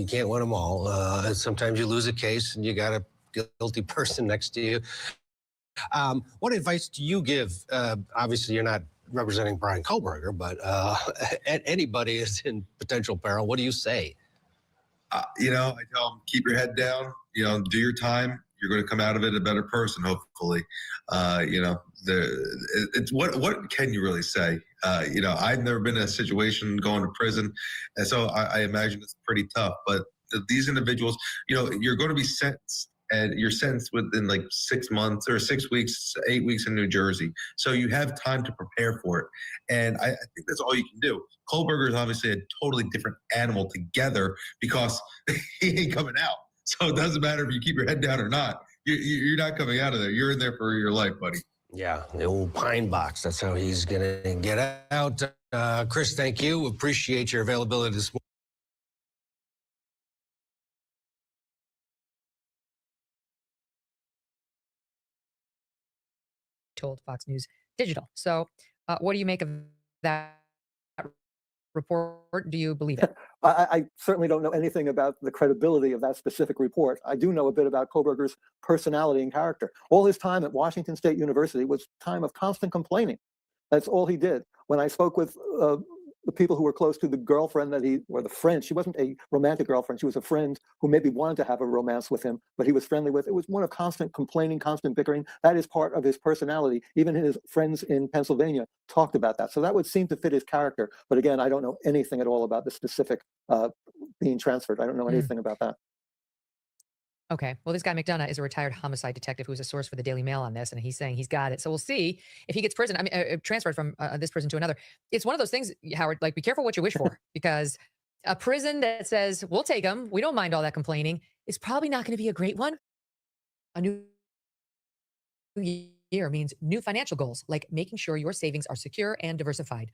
can't win them all? Sometimes you lose a case and you got a guilty person next to you. What advice do you give? Obviously, you're not representing Brian Kohlberger, but anybody is in potential peril. What do you say? I tell them, keep your head down, do your time. You're going to come out of it a better person, hopefully. It's what can you really say? I've never been in a situation going to prison, and so I imagine it's pretty tough. But these individuals, you're going to be sentenced, and you're sentenced within like 6 months or 6 weeks, 8 weeks in New Jersey. So you have time to prepare for it. And I think that's all you can do. Kohlberger is obviously a totally different animal together because he ain't coming out. So it doesn't matter if you keep your head down or not. You're not coming out of there. You're in there for your life, buddy. Yeah, the old pine box. That's how he's going to get out. Chris, thank you. Appreciate your availability this morning. Told Fox News Digital. So what do you make of that report? Do you believe it? I certainly don't know anything about the credibility of that specific report. I do know a bit about Kohlberger's personality and character. All his time at Washington State University was time of constant complaining. That's all he did. When I spoke with the people who were close to the girlfriend or the friend, she wasn't a romantic girlfriend, she was a friend who maybe wanted to have a romance with him, but he was friendly with. It was one of constant complaining, constant bickering. That is part of his personality. Even his friends in Pennsylvania talked about that. So that would seem to fit his character. But again, I don't know anything at all about the specific being transferred. I don't know anything about that. Okay. Well, this guy McDonough is a retired homicide detective who's a source for the Daily Mail on this, and he's saying he's got it. So we'll see if he gets transferred from this prison to another. It's one of those things, Howard. Like, be careful what you wish for, because a prison that says we'll take him, we don't mind all that complaining, is probably not going to be a great one. A new year means new financial goals, like making sure your savings are secure and diversified.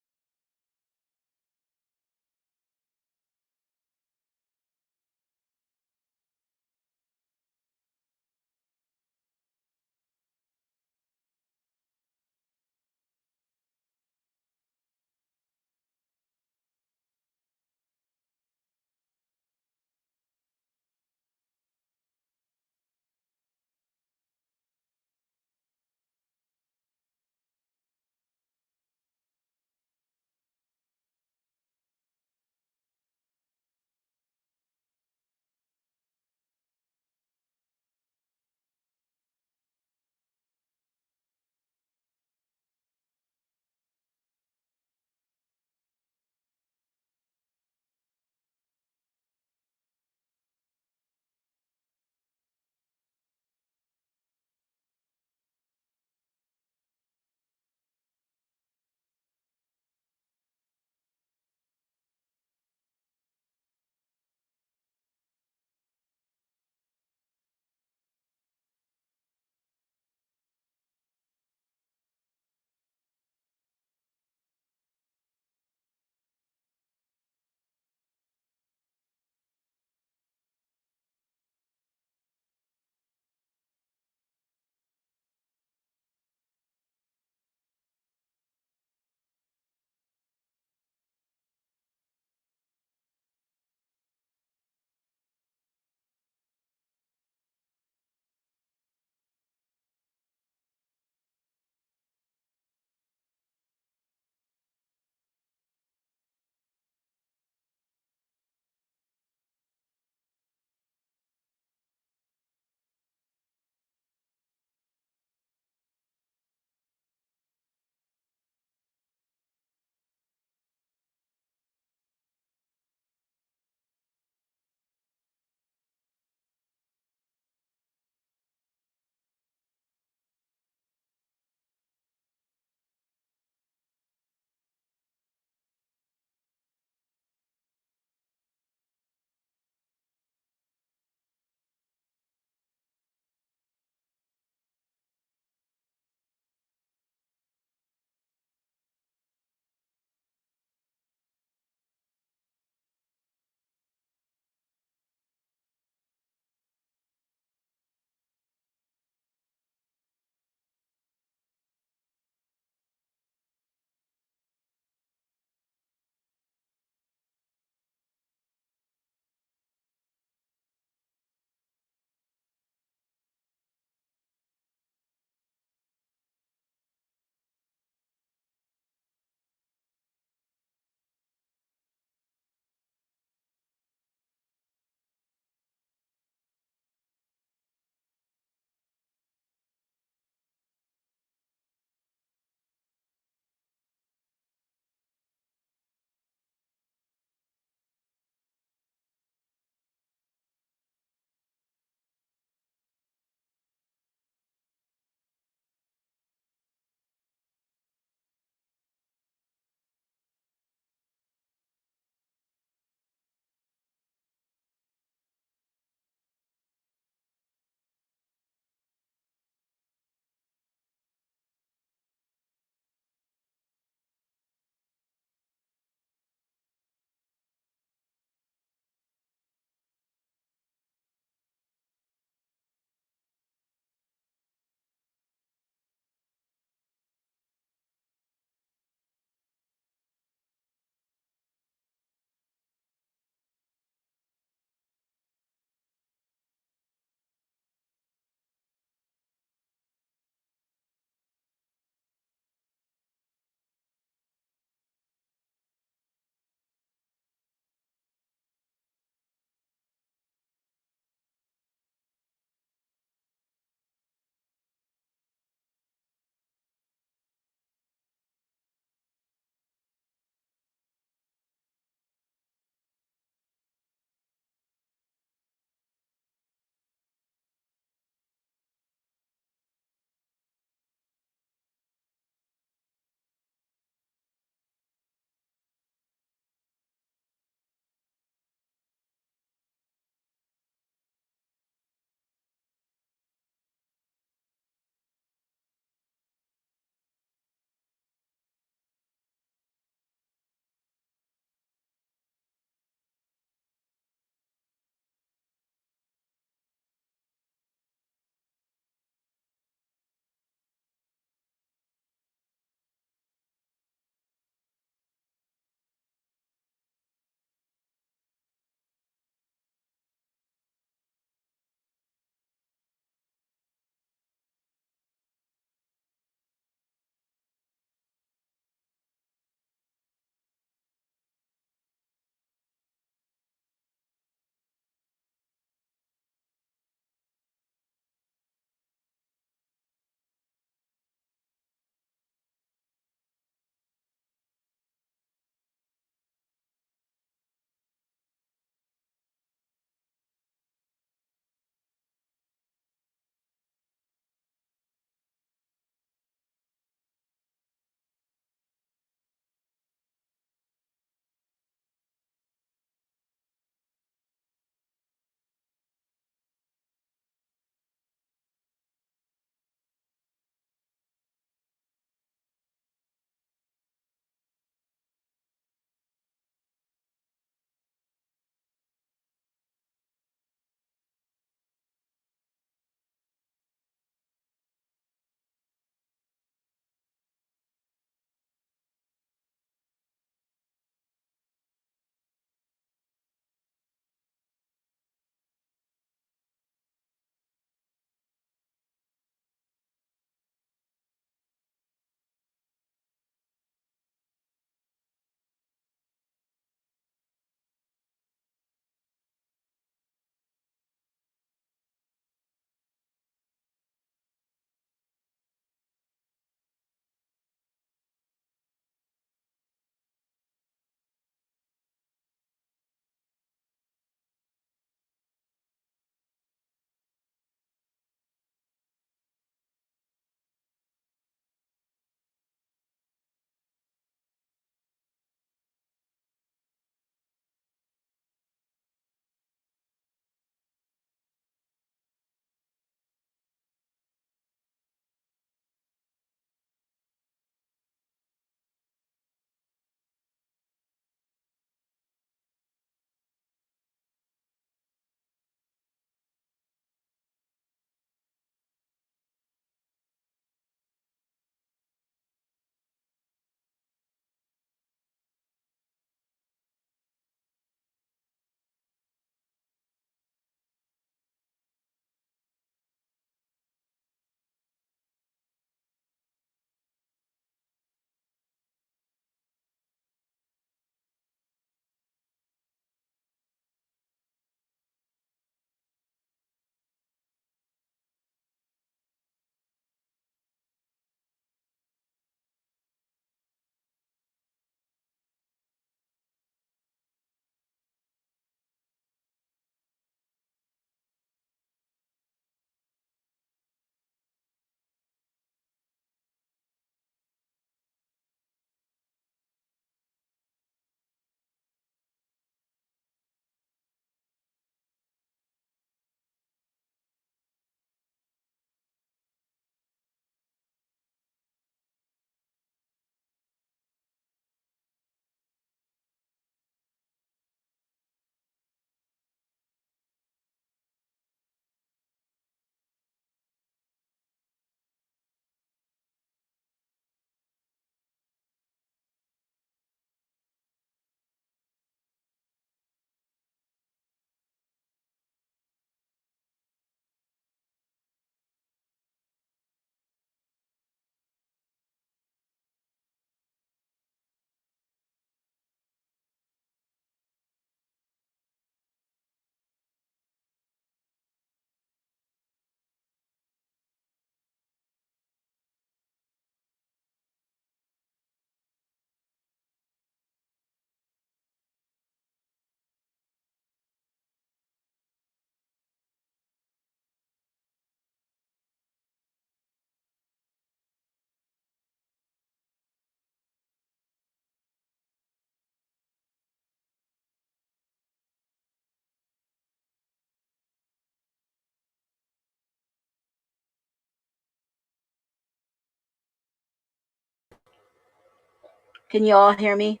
Can you all hear me?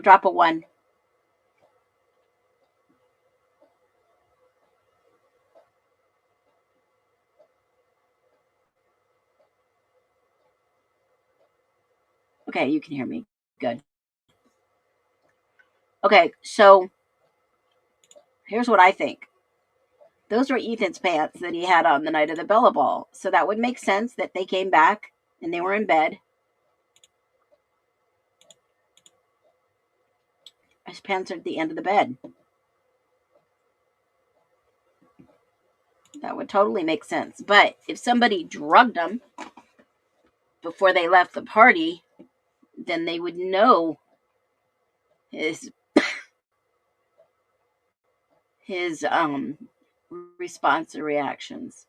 Drop a 1. Okay, you can hear me. Good. Okay, so here's what I think. Those were Ethan's pants that he had on the night of the Bella Ball. So that would make sense that they came back and they were in bed. His pants are at the end of the bed. That would totally make sense. But if somebody drugged them before they left the party, then they would know his response or reactions.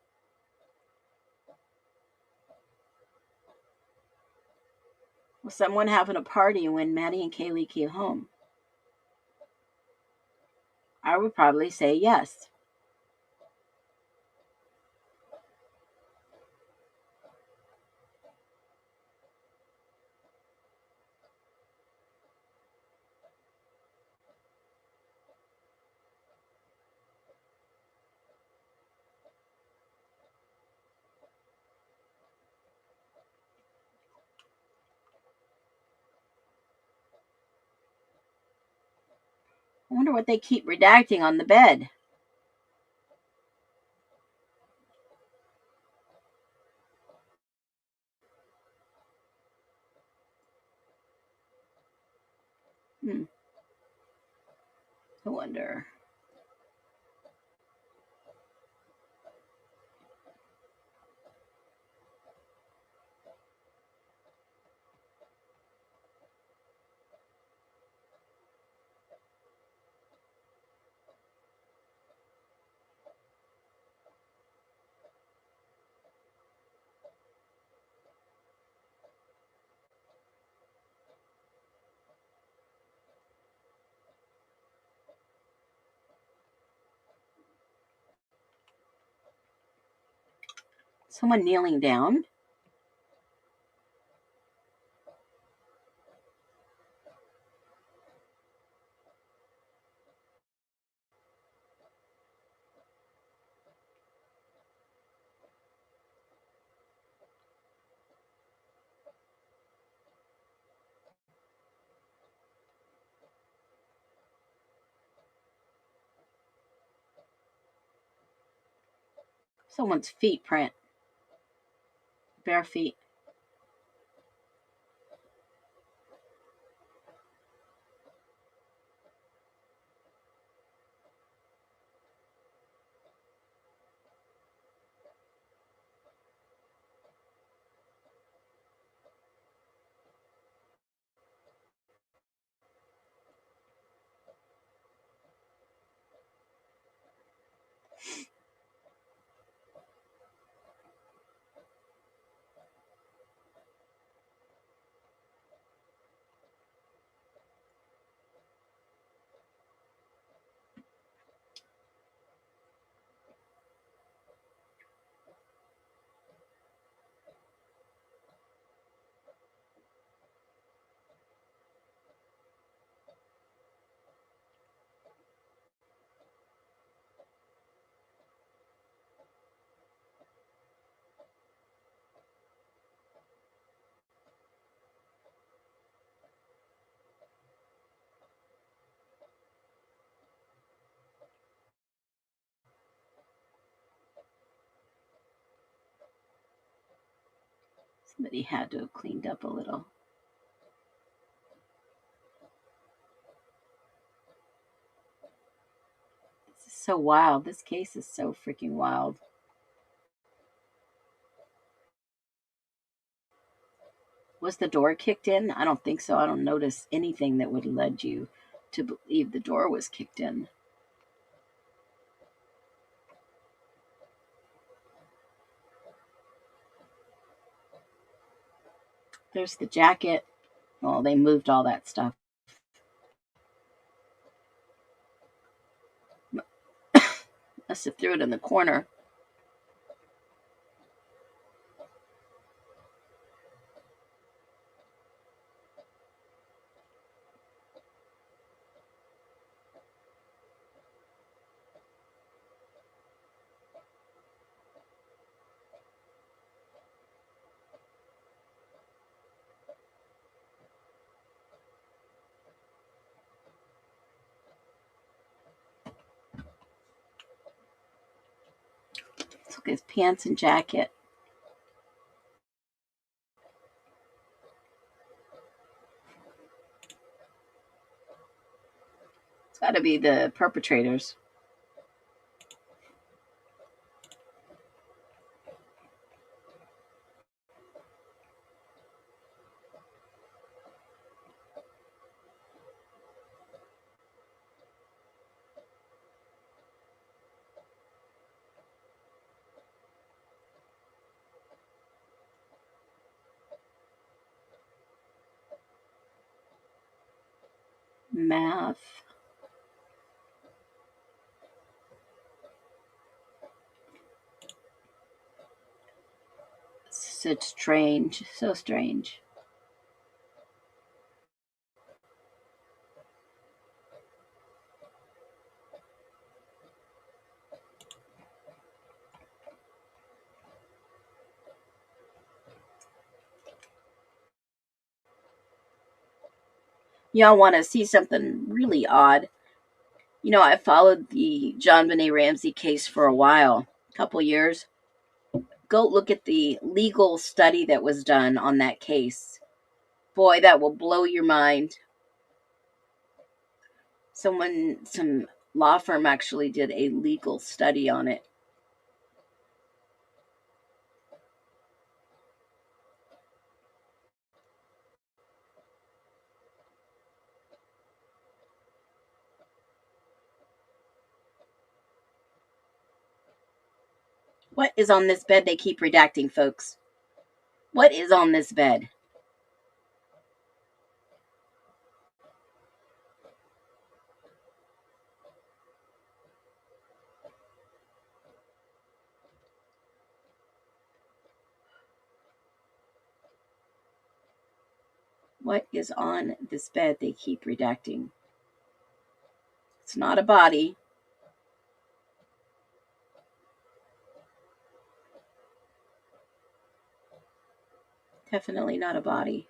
Was someone having a party when Maddie and Kaylee came home? I would probably say yes. I wonder what they keep redacting on the bed. I wonder. Someone kneeling down? Someone's feet print. Bare feet. Somebody had to have cleaned up a little. This is so wild. This case is so freaking wild. Was the door kicked in? I don't think so. I don't notice anything that would have led you to believe the door was kicked in. There's the jacket. Well, they moved all that stuff. Must have threw it in the corner. Look at his pants and jacket. It's got to be the perpetrators. Math. So strange. So strange. Y'all want to see something really odd? You know, I followed the John Benet Ramsey case for a while, a couple years. Go look at the legal study that was done on that case. Boy, that will blow your mind. Some law firm actually did a legal study on it. What is on this bed they keep redacting, folks? What is on this bed? What is on this bed they keep redacting? It's not a body. Definitely not a body.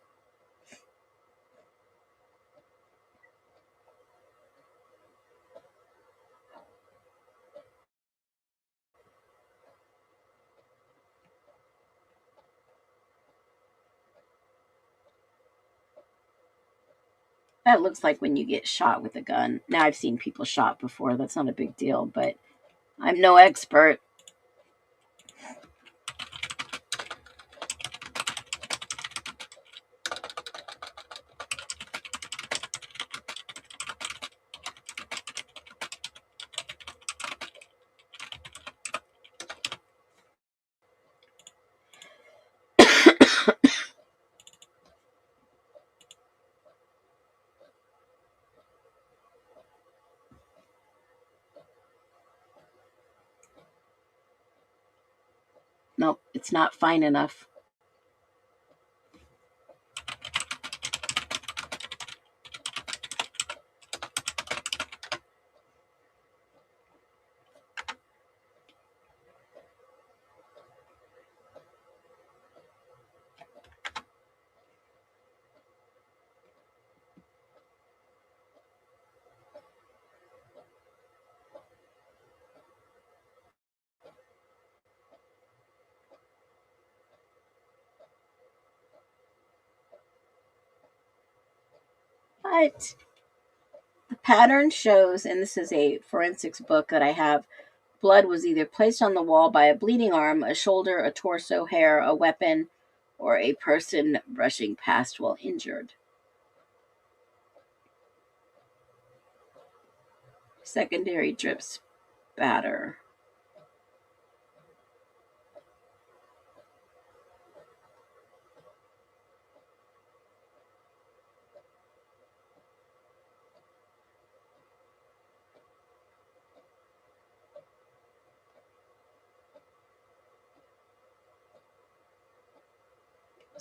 That looks like when you get shot with a gun. Now, I've seen people shot before. That's not a big deal, but I'm no expert. Nope, it's not fine enough. But the pattern shows, and this is a forensics book that I have, blood was either placed on the wall by a bleeding arm, a shoulder, a torso, hair, a weapon, or a person brushing past while injured. Secondary drip spatter.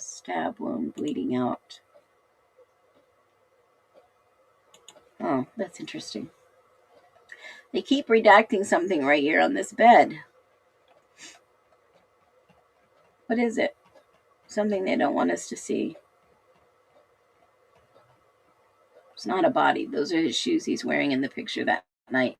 Stab wound bleeding out. Oh, that's interesting. They keep redacting something right here on this bed. What is it? Something they don't want us to see. It's not a body. Those are his shoes he's wearing in the picture that night.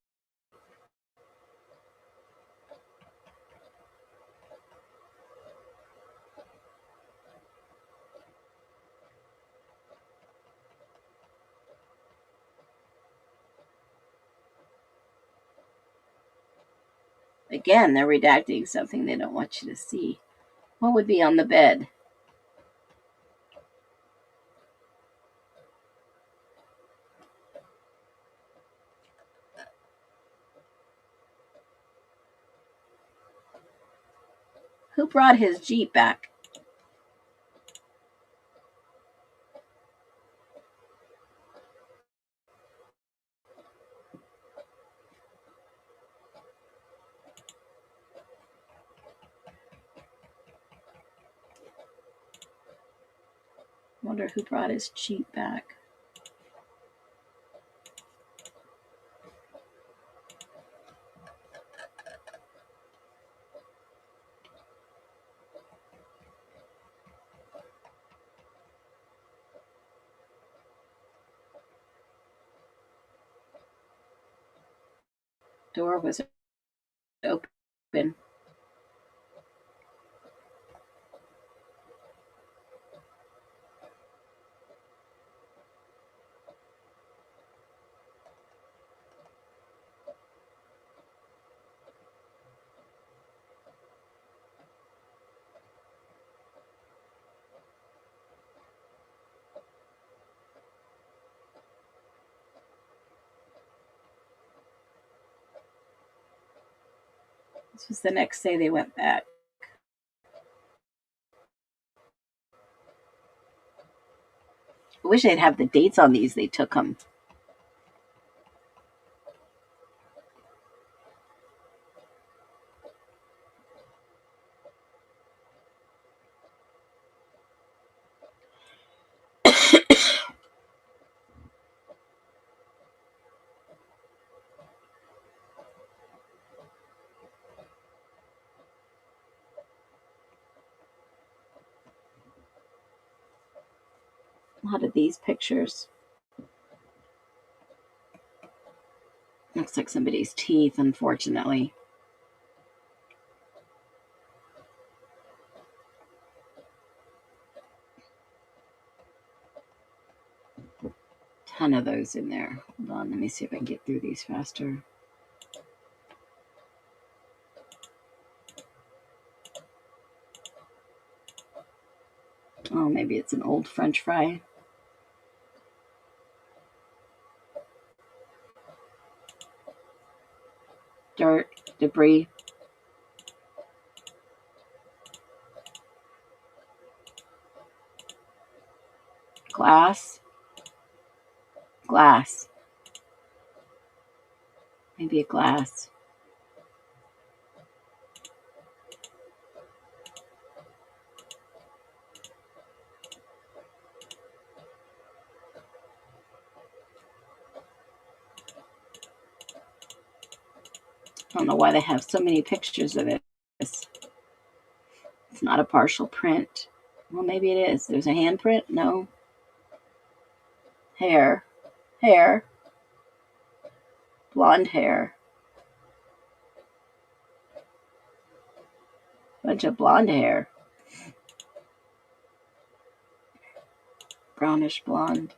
Again, they're redacting something they don't want you to see. What would be on the bed? Who brought his Jeep back? Wonder who brought his Jeep back. Door was open. This was the next day they went back. I wish they'd have the dates on these. They took them. A lot of these pictures. Looks like somebody's teeth, unfortunately. Ton of those in there. Hold on, let me see if I can get through these faster. Oh, maybe it's an old French fry. Dirt, debris. Glass. Glass. Maybe a glass. I don't know why they have so many pictures of it. It's not a partial print. Well, maybe it is. There's a handprint? No. Hair. Hair. Blonde hair. Bunch of blonde hair. Brownish blonde.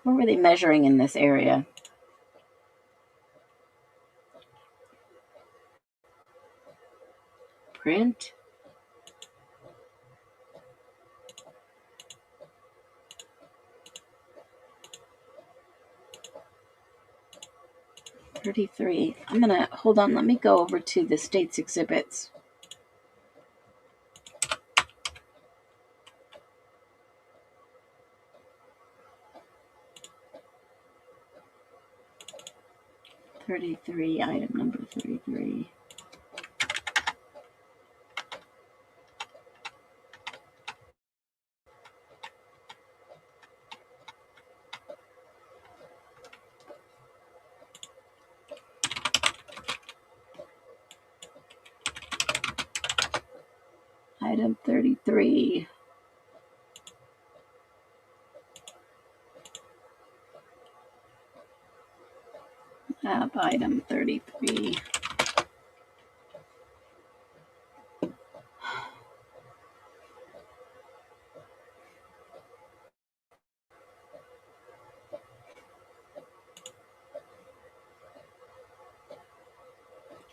What were they measuring in this area? Print? $33. I'm gonna hold on. Let me go over to the state's exhibits. Item number 33. Item 33. Item 33.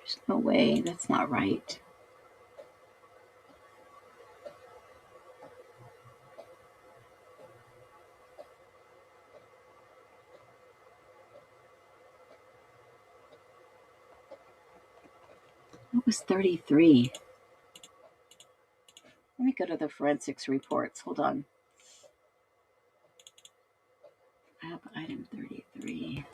There's no way. That's not right. It was 33. Let me go to the forensics reports. Hold on. I have item 33.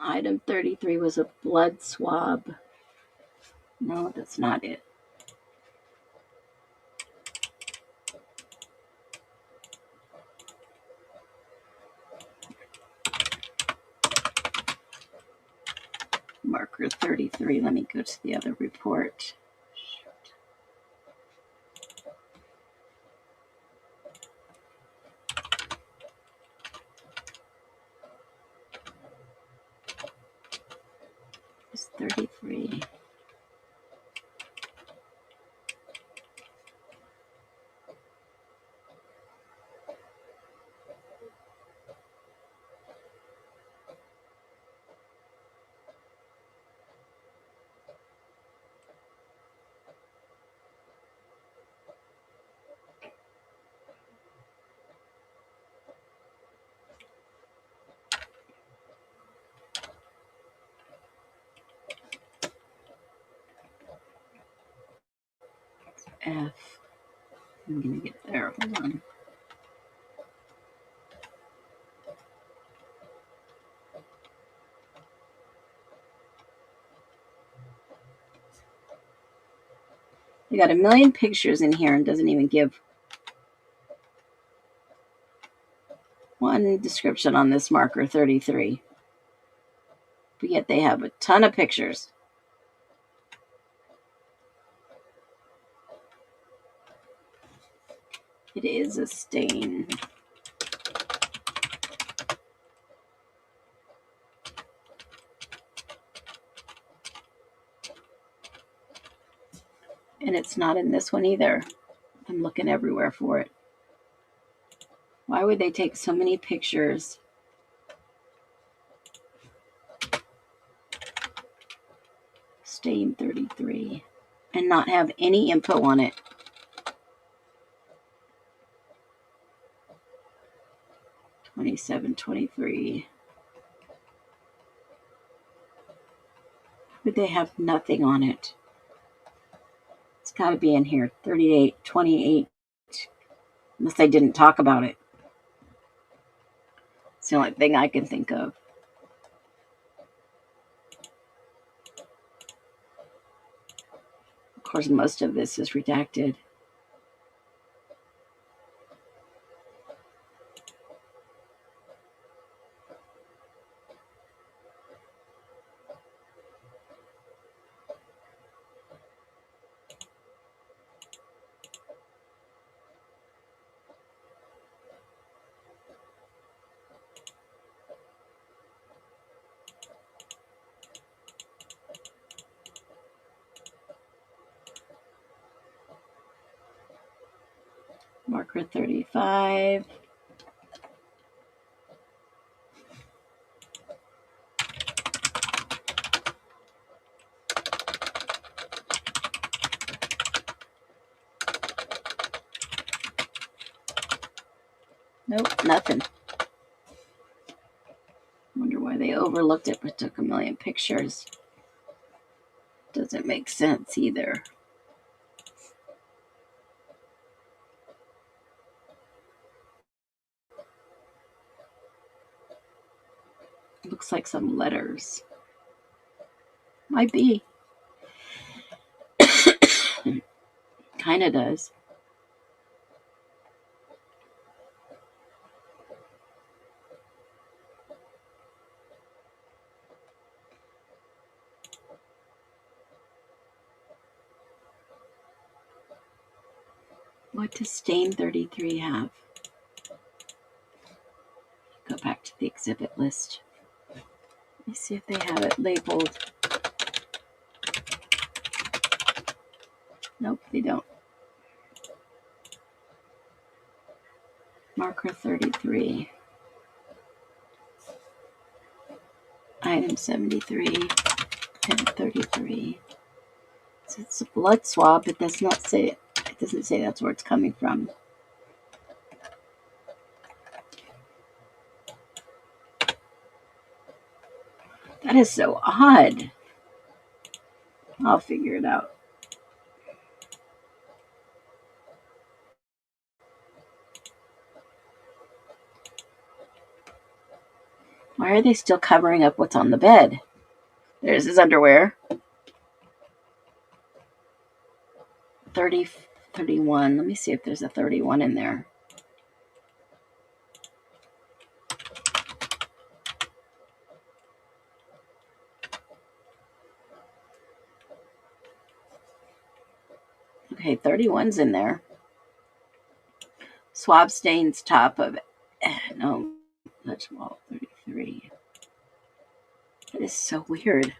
Item 33 was a blood swab. No, that's not it. Marker 33. Let me go to the other report. It's 33. F. I'm going to get there. Hold on. They got a million pictures in here and doesn't even give one description on this marker 33. But yet they have a ton of pictures. It is a stain. And it's not in this one either. I'm looking everywhere for it. Why would they take so many pictures? Stain 33. And not have any info on it. $27.23. Would they have nothing on it? It's got to be in here. 38.28. Unless they didn't talk about it. It's the only thing I can think of. Of course, most of this is redacted. Marker 35. Nope, nothing. Wonder why they overlooked it but took a million pictures. Doesn't make sense either. Looks like some letters. Might be. Kinda does. What does stain 33 have? Go back to the exhibit list. Let me see if they have it labeled. Nope, they don't. Marker 33. Item 73. Item 33. So it's a blood swab. It does not say, it doesn't say that's where it's coming from. That is so odd. I'll figure it out. Why are they still covering up what's on the bed? There's his underwear. 30, 31. Let me see if there's a 31 in there. Okay, 31's in there. Swab stains top of, no, that's wall 33. That is so weird.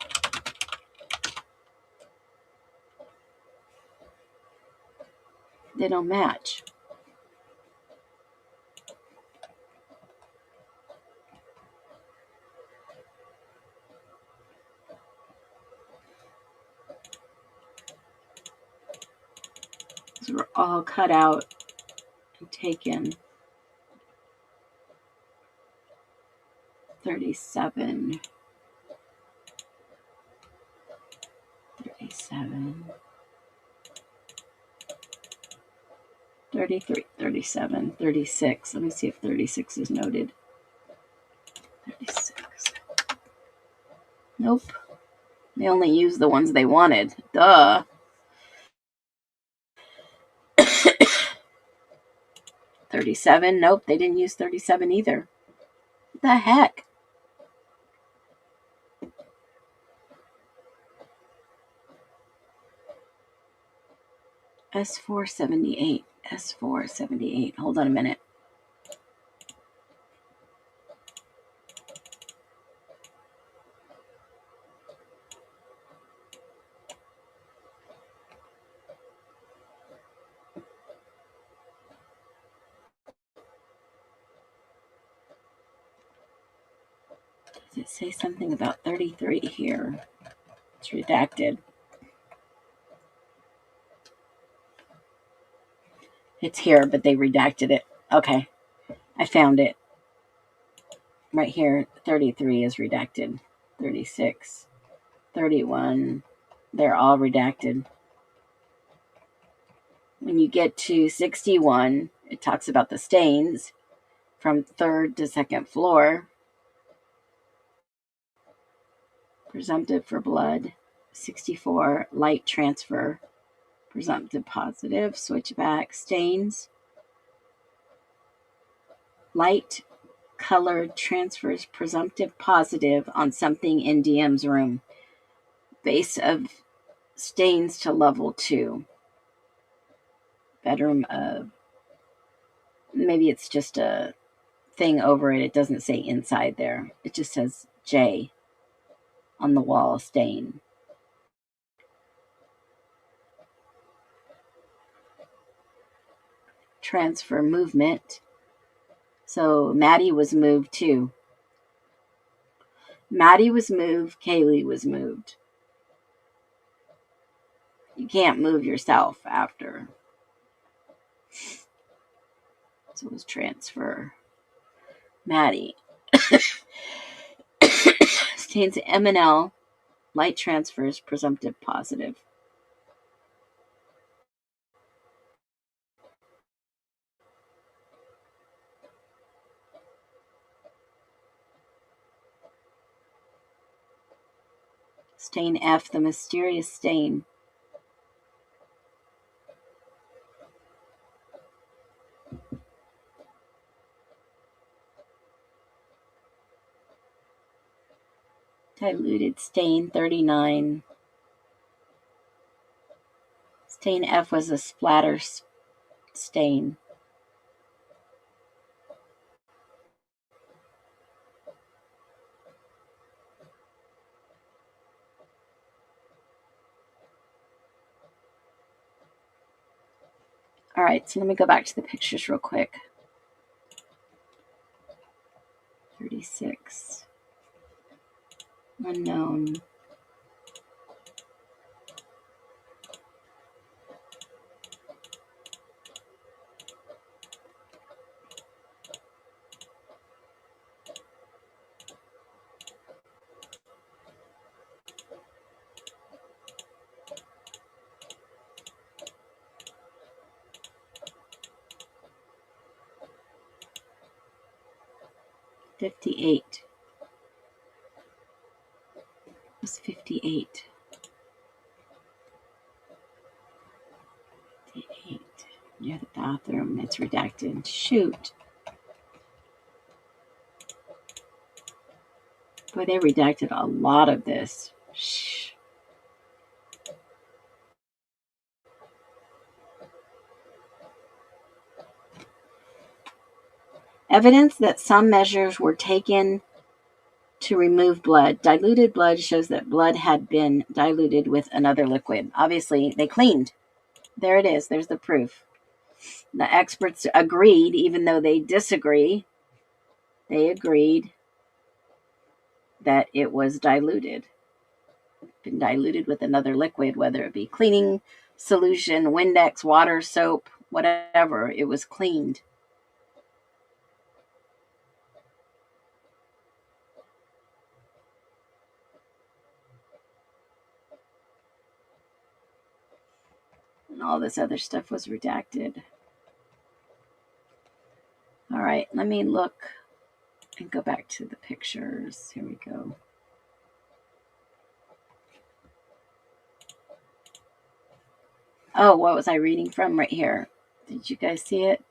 They don't match. These were all cut out and taken. 37. 37. 33, 37, 36. Let me see if 36 is noted. 36. Nope. They only used the ones they wanted. Duh. 37. Nope, they didn't use 37 either. What the heck? S478. S478. Hold on a minute. Does it say something about 33 here? It's redacted. It's here, but they redacted it. Okay. I found it. Right here, 33 is redacted. 36, 31, they're all redacted. When you get to 61, it talks about the stains from third to second floor. Presumptive for blood. 64, light transfer. Presumptive positive. Switchback. Stains. Light colored transfers presumptive positive on something in DM's room. Base of stains to level 2. Bedroom of, maybe it's just a thing over it. It doesn't say inside there. It just says J on the wall stain. Transfer movement. So Maddie was moved too. Maddie was moved. Kaylee was moved. You can't move yourself after. So it was transfer. Maddie. Stains M&L. Light transfers presumptive positive. Stain F, the mysterious stain. Diluted stain 39. Stain F was a splatter stain. All right, so let me go back to the pictures real quick. 36. Unknown. $58. It's 58. 58. Near the bathroom. It's redacted. Shoot. Boy, they redacted a lot of this. Shh. Evidence that some measures were taken to remove blood. Diluted blood shows that blood had been diluted with another liquid. Obviously, they cleaned. There it is. There's the proof. The experts agreed, even though they disagree. They agreed that it was diluted. Been diluted with another liquid, whether it be cleaning solution, Windex, water, soap, whatever. It was cleaned. And all this other stuff was redacted. All right, let me look and go back to the pictures. Here we go. Oh, what was I reading from right here? Did you guys see it?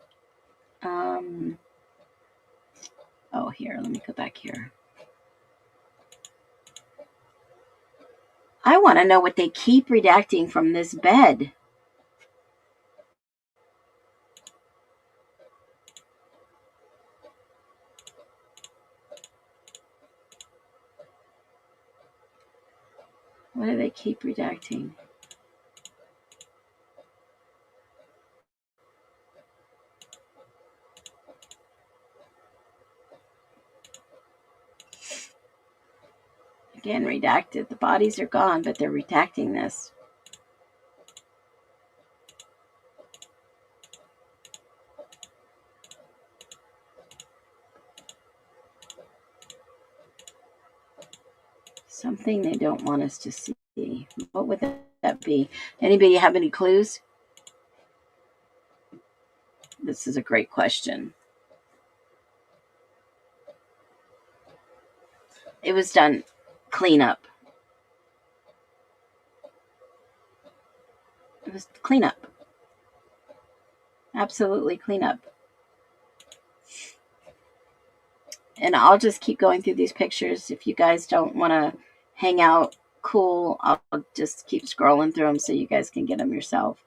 Oh, here, let me go back here. I want to know what they keep redacting from this bed. What do they keep redacting? Again, redacted. The bodies are gone, but they're redacting this. Something they don't want us to see. What would that be? Anybody have any clues? This is a great question. It was done cleanup. It was cleanup. Absolutely cleanup. And I'll just keep going through these pictures. If you guys don't want to hang out, cool. I'll just keep scrolling through them so you guys can get them yourself.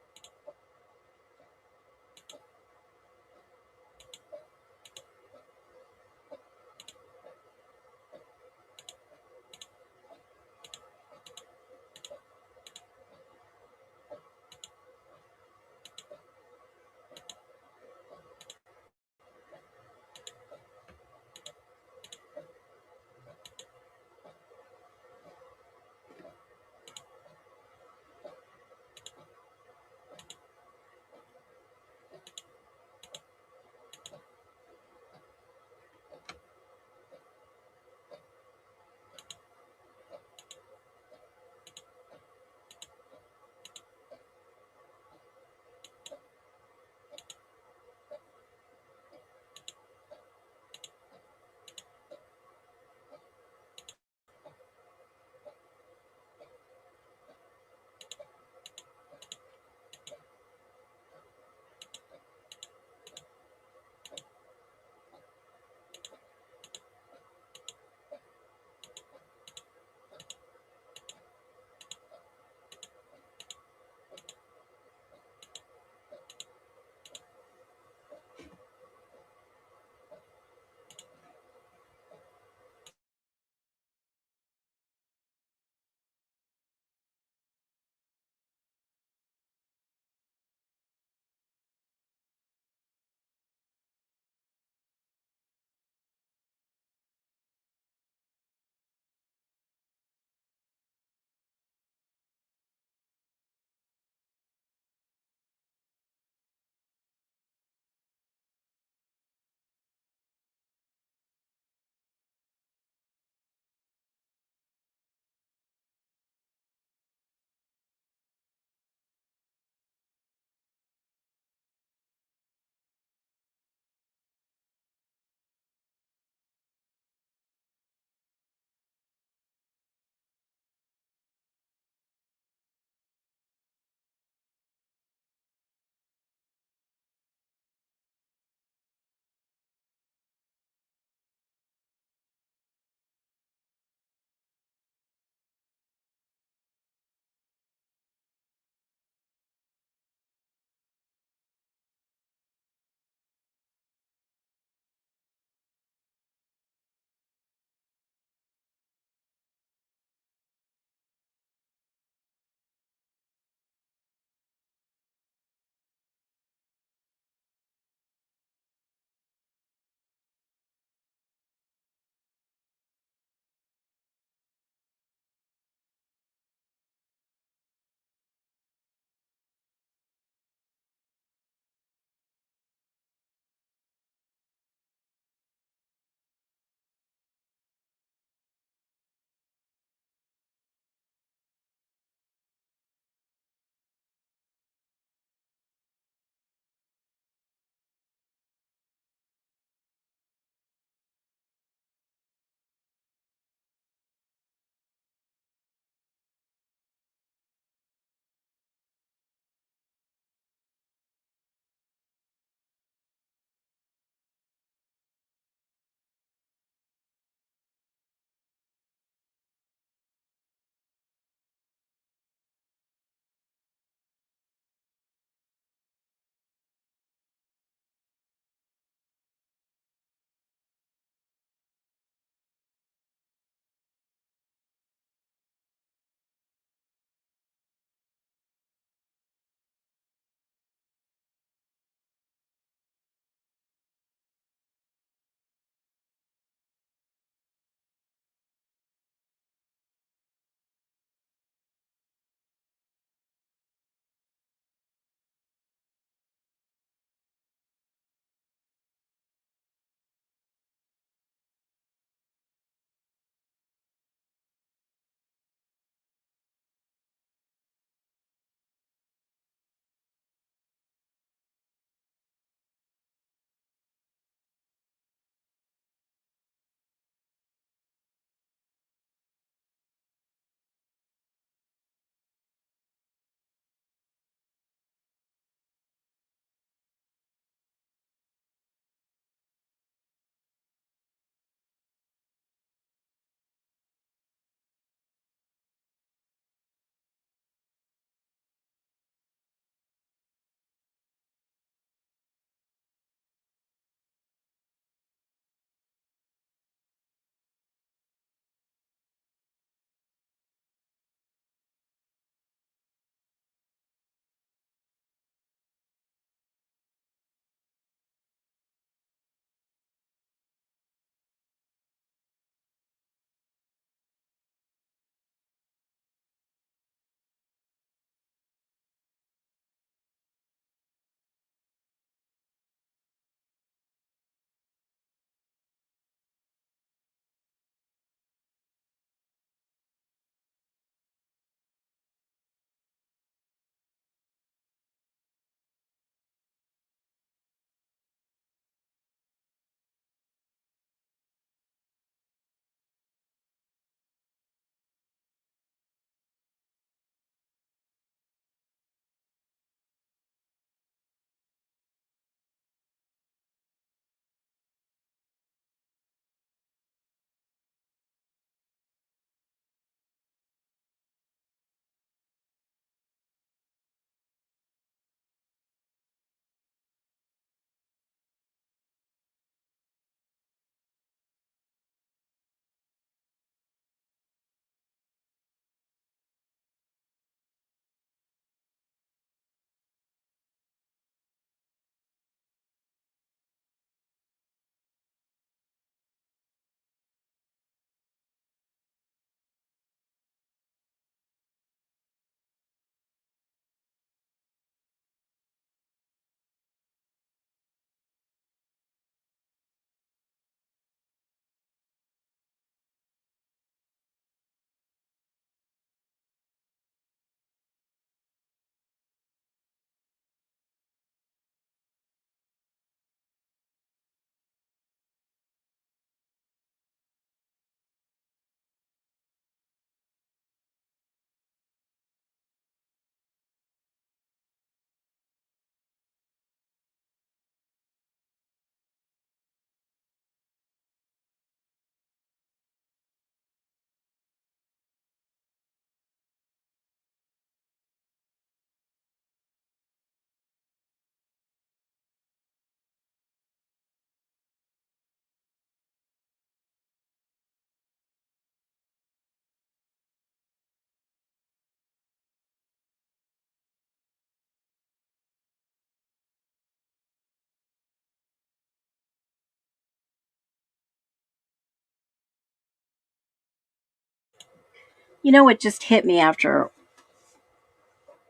You know what just hit me after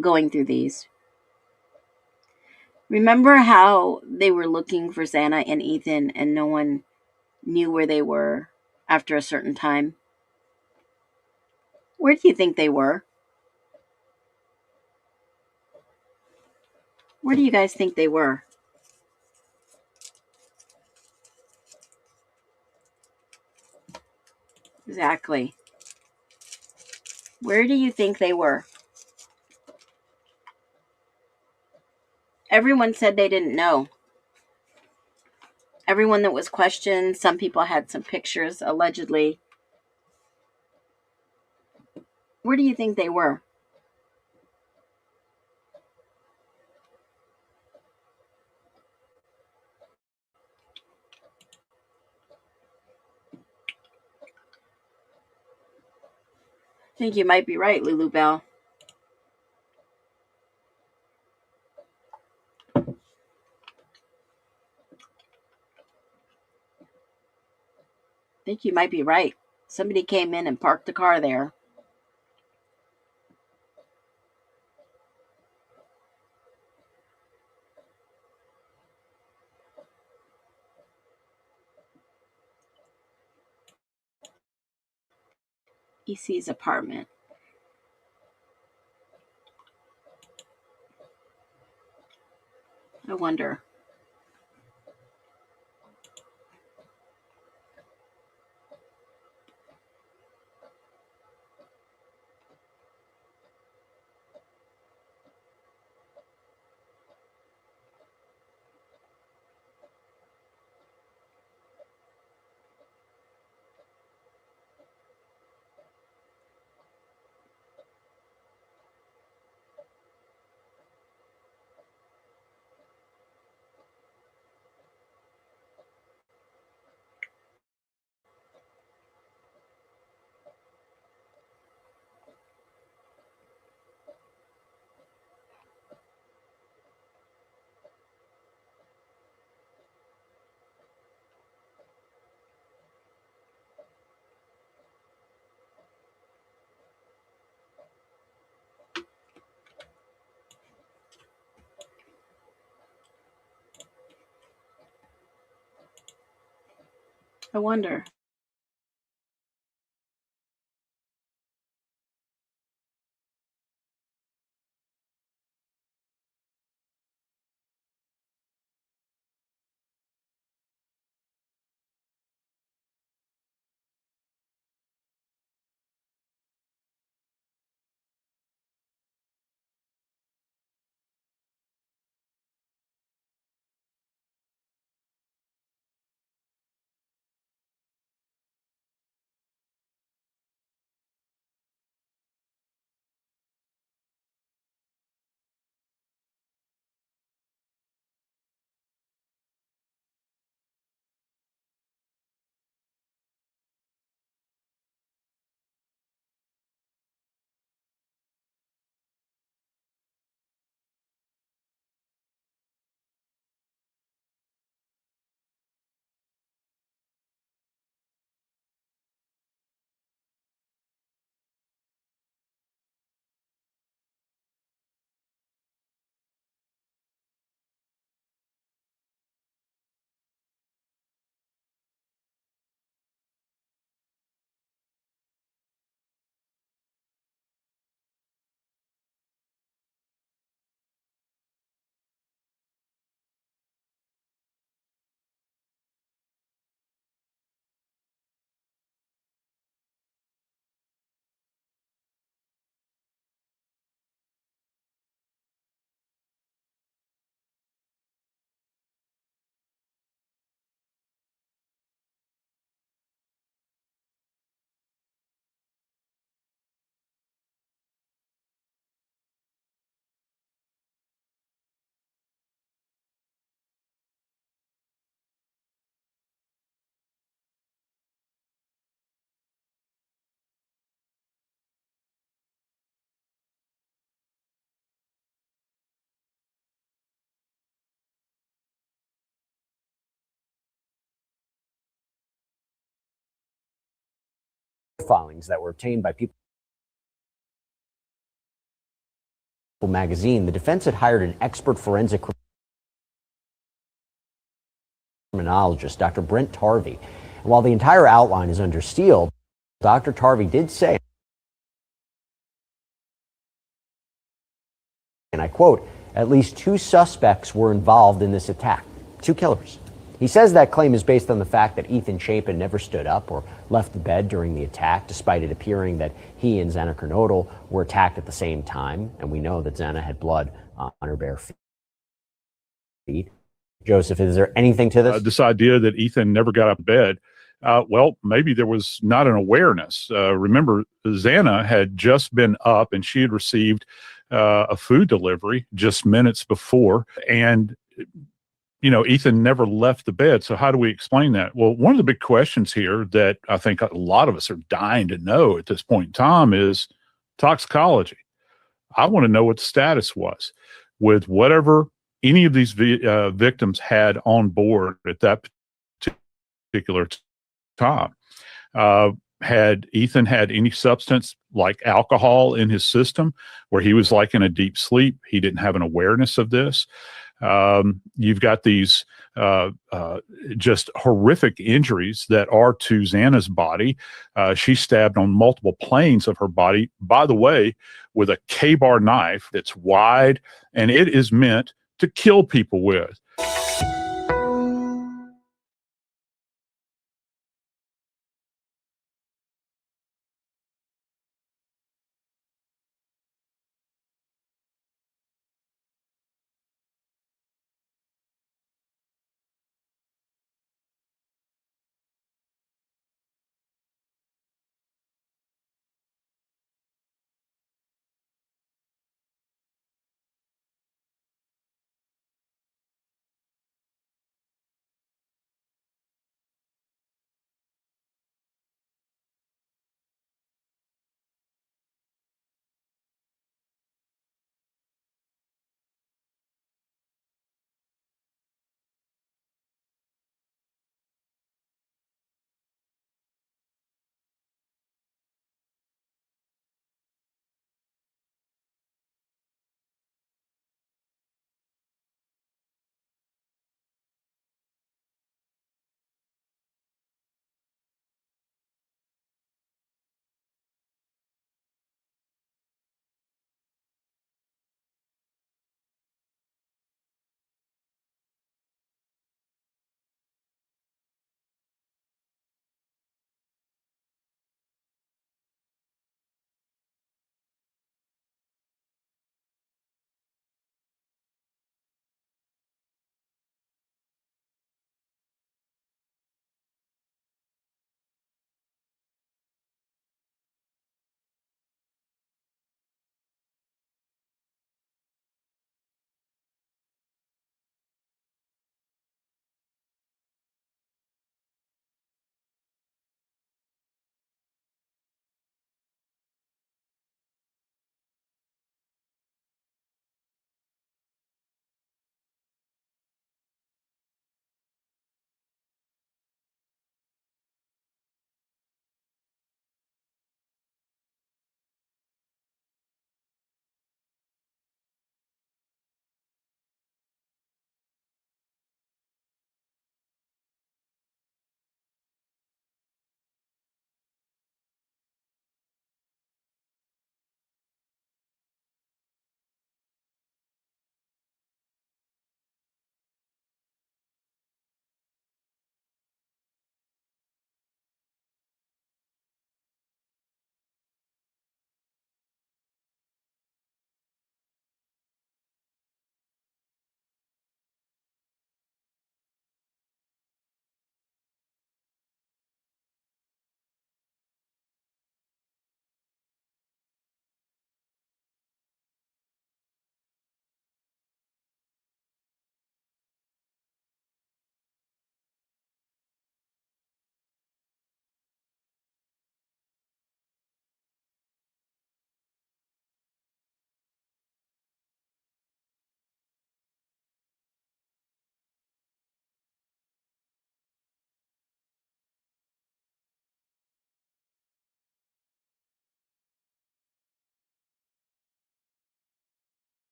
going through these? Remember how they were looking for Xana and Ethan and no one knew where they were after a certain time? Where do you think they were? Where do you guys think they were? Exactly. Where do you think they were? Everyone said they didn't know. Everyone that was questioned, some people had some pictures, allegedly. Where do you think they were? I think you might be right, Lulu Bell. I think you might be right. Somebody came in and parked the car there. EC's apartment. I wonder. I wonder. filings that were obtained by people magazine, the defense had hired an expert forensic criminologist, Dr. Brent Tarvey. And while the entire outline is under seal, Dr. Tarvey did say, and I quote, "At least 2 suspects were involved in this attack, 2 killers." He says that claim is based on the fact that Ethan Chapin never stood up or left the bed during the attack, despite it appearing that he and Xana Kernodle were attacked at the same time. And we know that Xana had blood on her bare feet. Joseph, is there anything to this? This idea that Ethan never got out of bed, well, maybe there was not an awareness. Remember, Xana had just been up and she had received a food delivery just minutes before. And Ethan never left the bed. So how do we explain that? Well, one of the big questions here that I think a lot of us are dying to know at this point in time is toxicology. I want to know what the status was with whatever any of these victims had on board at that particular time. Had Ethan had any substance like alcohol in his system where he was like in a deep sleep? He didn't have an awareness of this. You've got these just horrific injuries that are to Xana's body. She's stabbed on multiple planes of her body, by the way, with a K-bar knife that's wide, and it is meant to kill people with.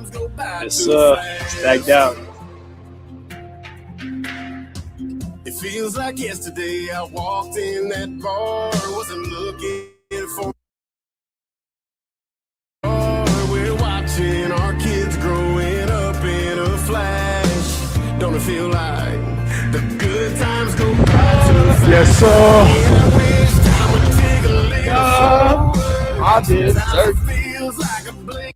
It's stacked out. It feels like yesterday I walked in that bar, wasn't looking for. We're watching our kids growing up in a flash. Don't it feel like the good times go by too fast? Yes, sir. I wish time would take a little slower. I did, sir. Feels like a blink.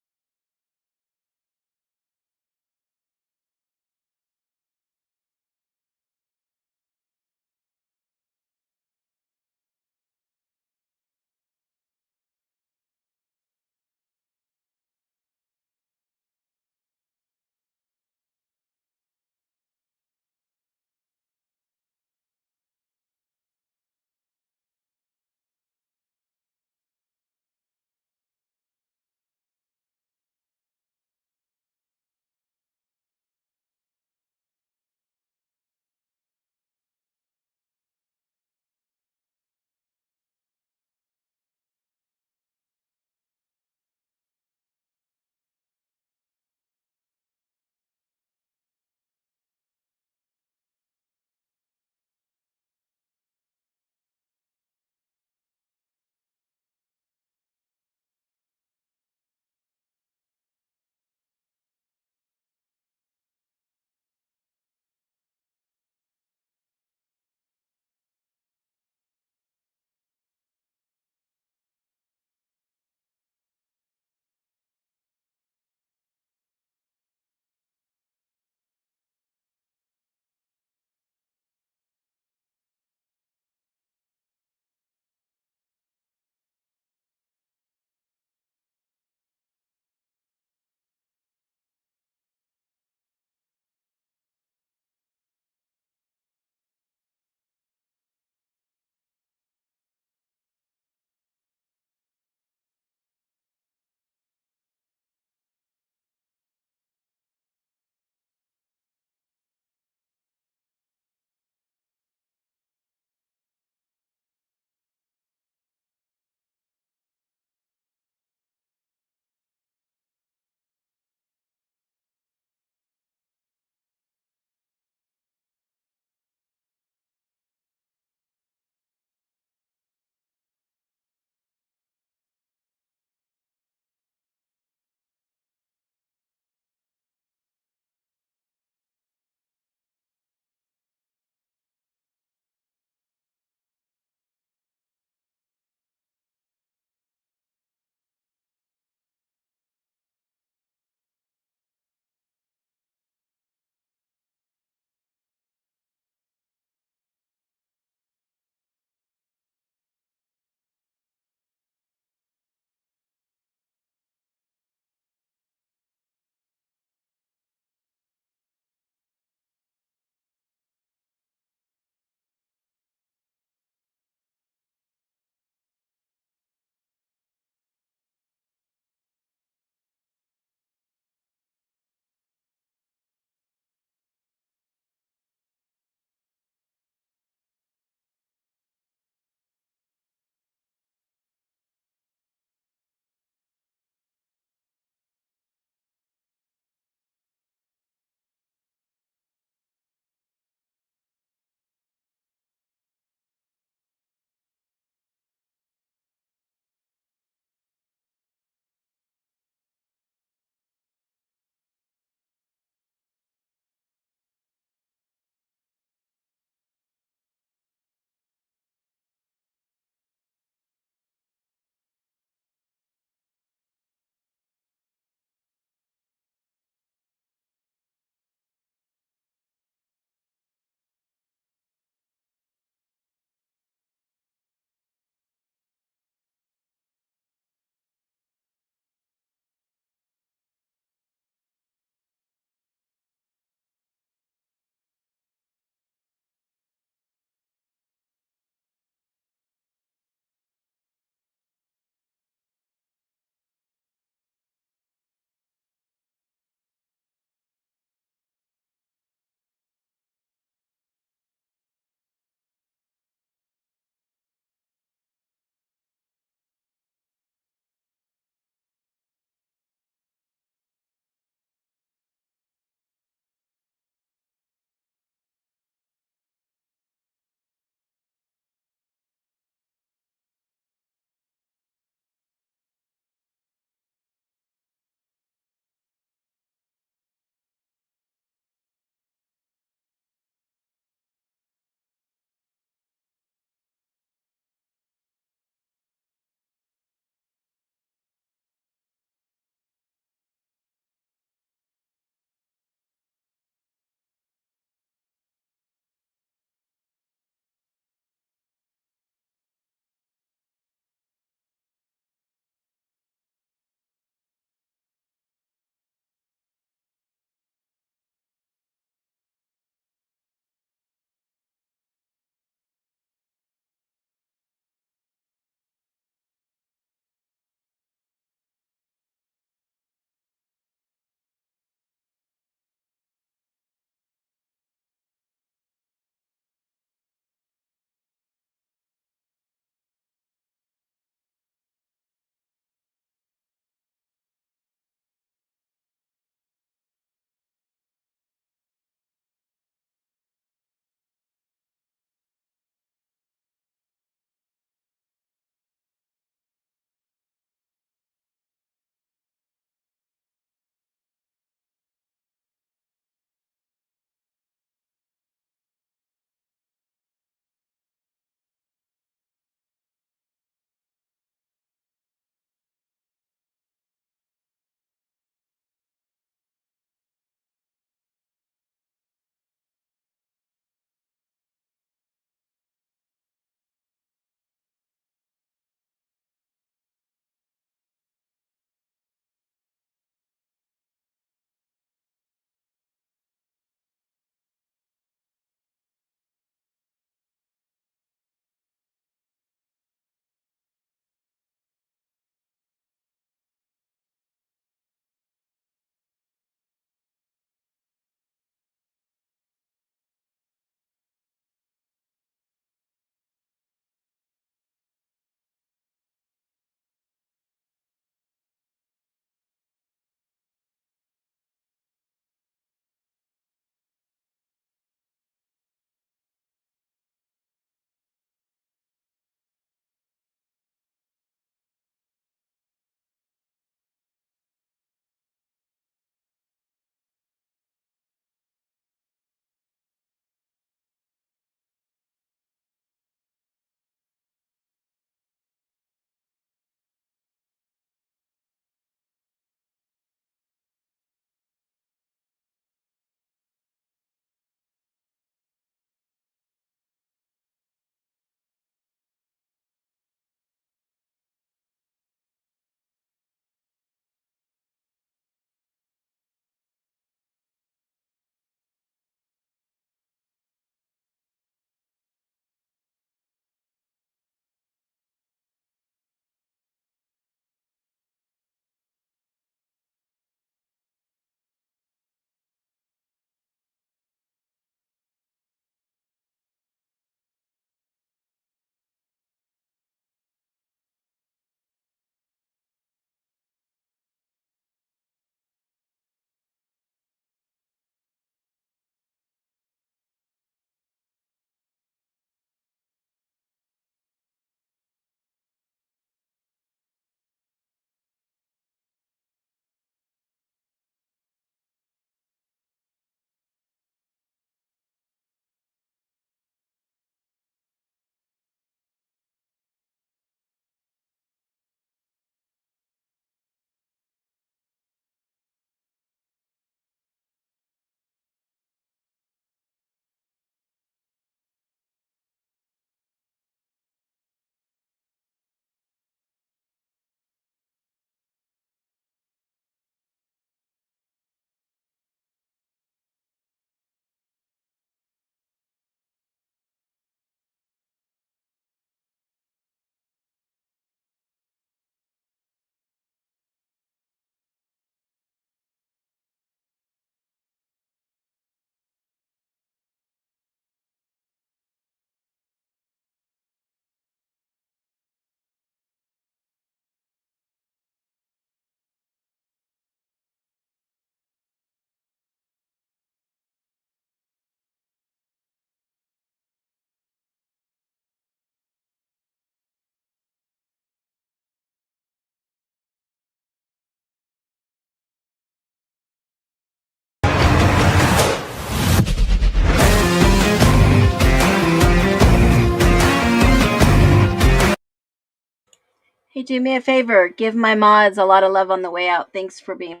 Hey, do me a favor. Give my mods a lot of love on the way out. Thanks for being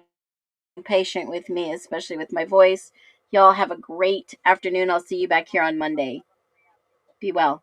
patient with me, especially with my voice. Y'all have a great afternoon. I'll see you back here on Monday. Be well.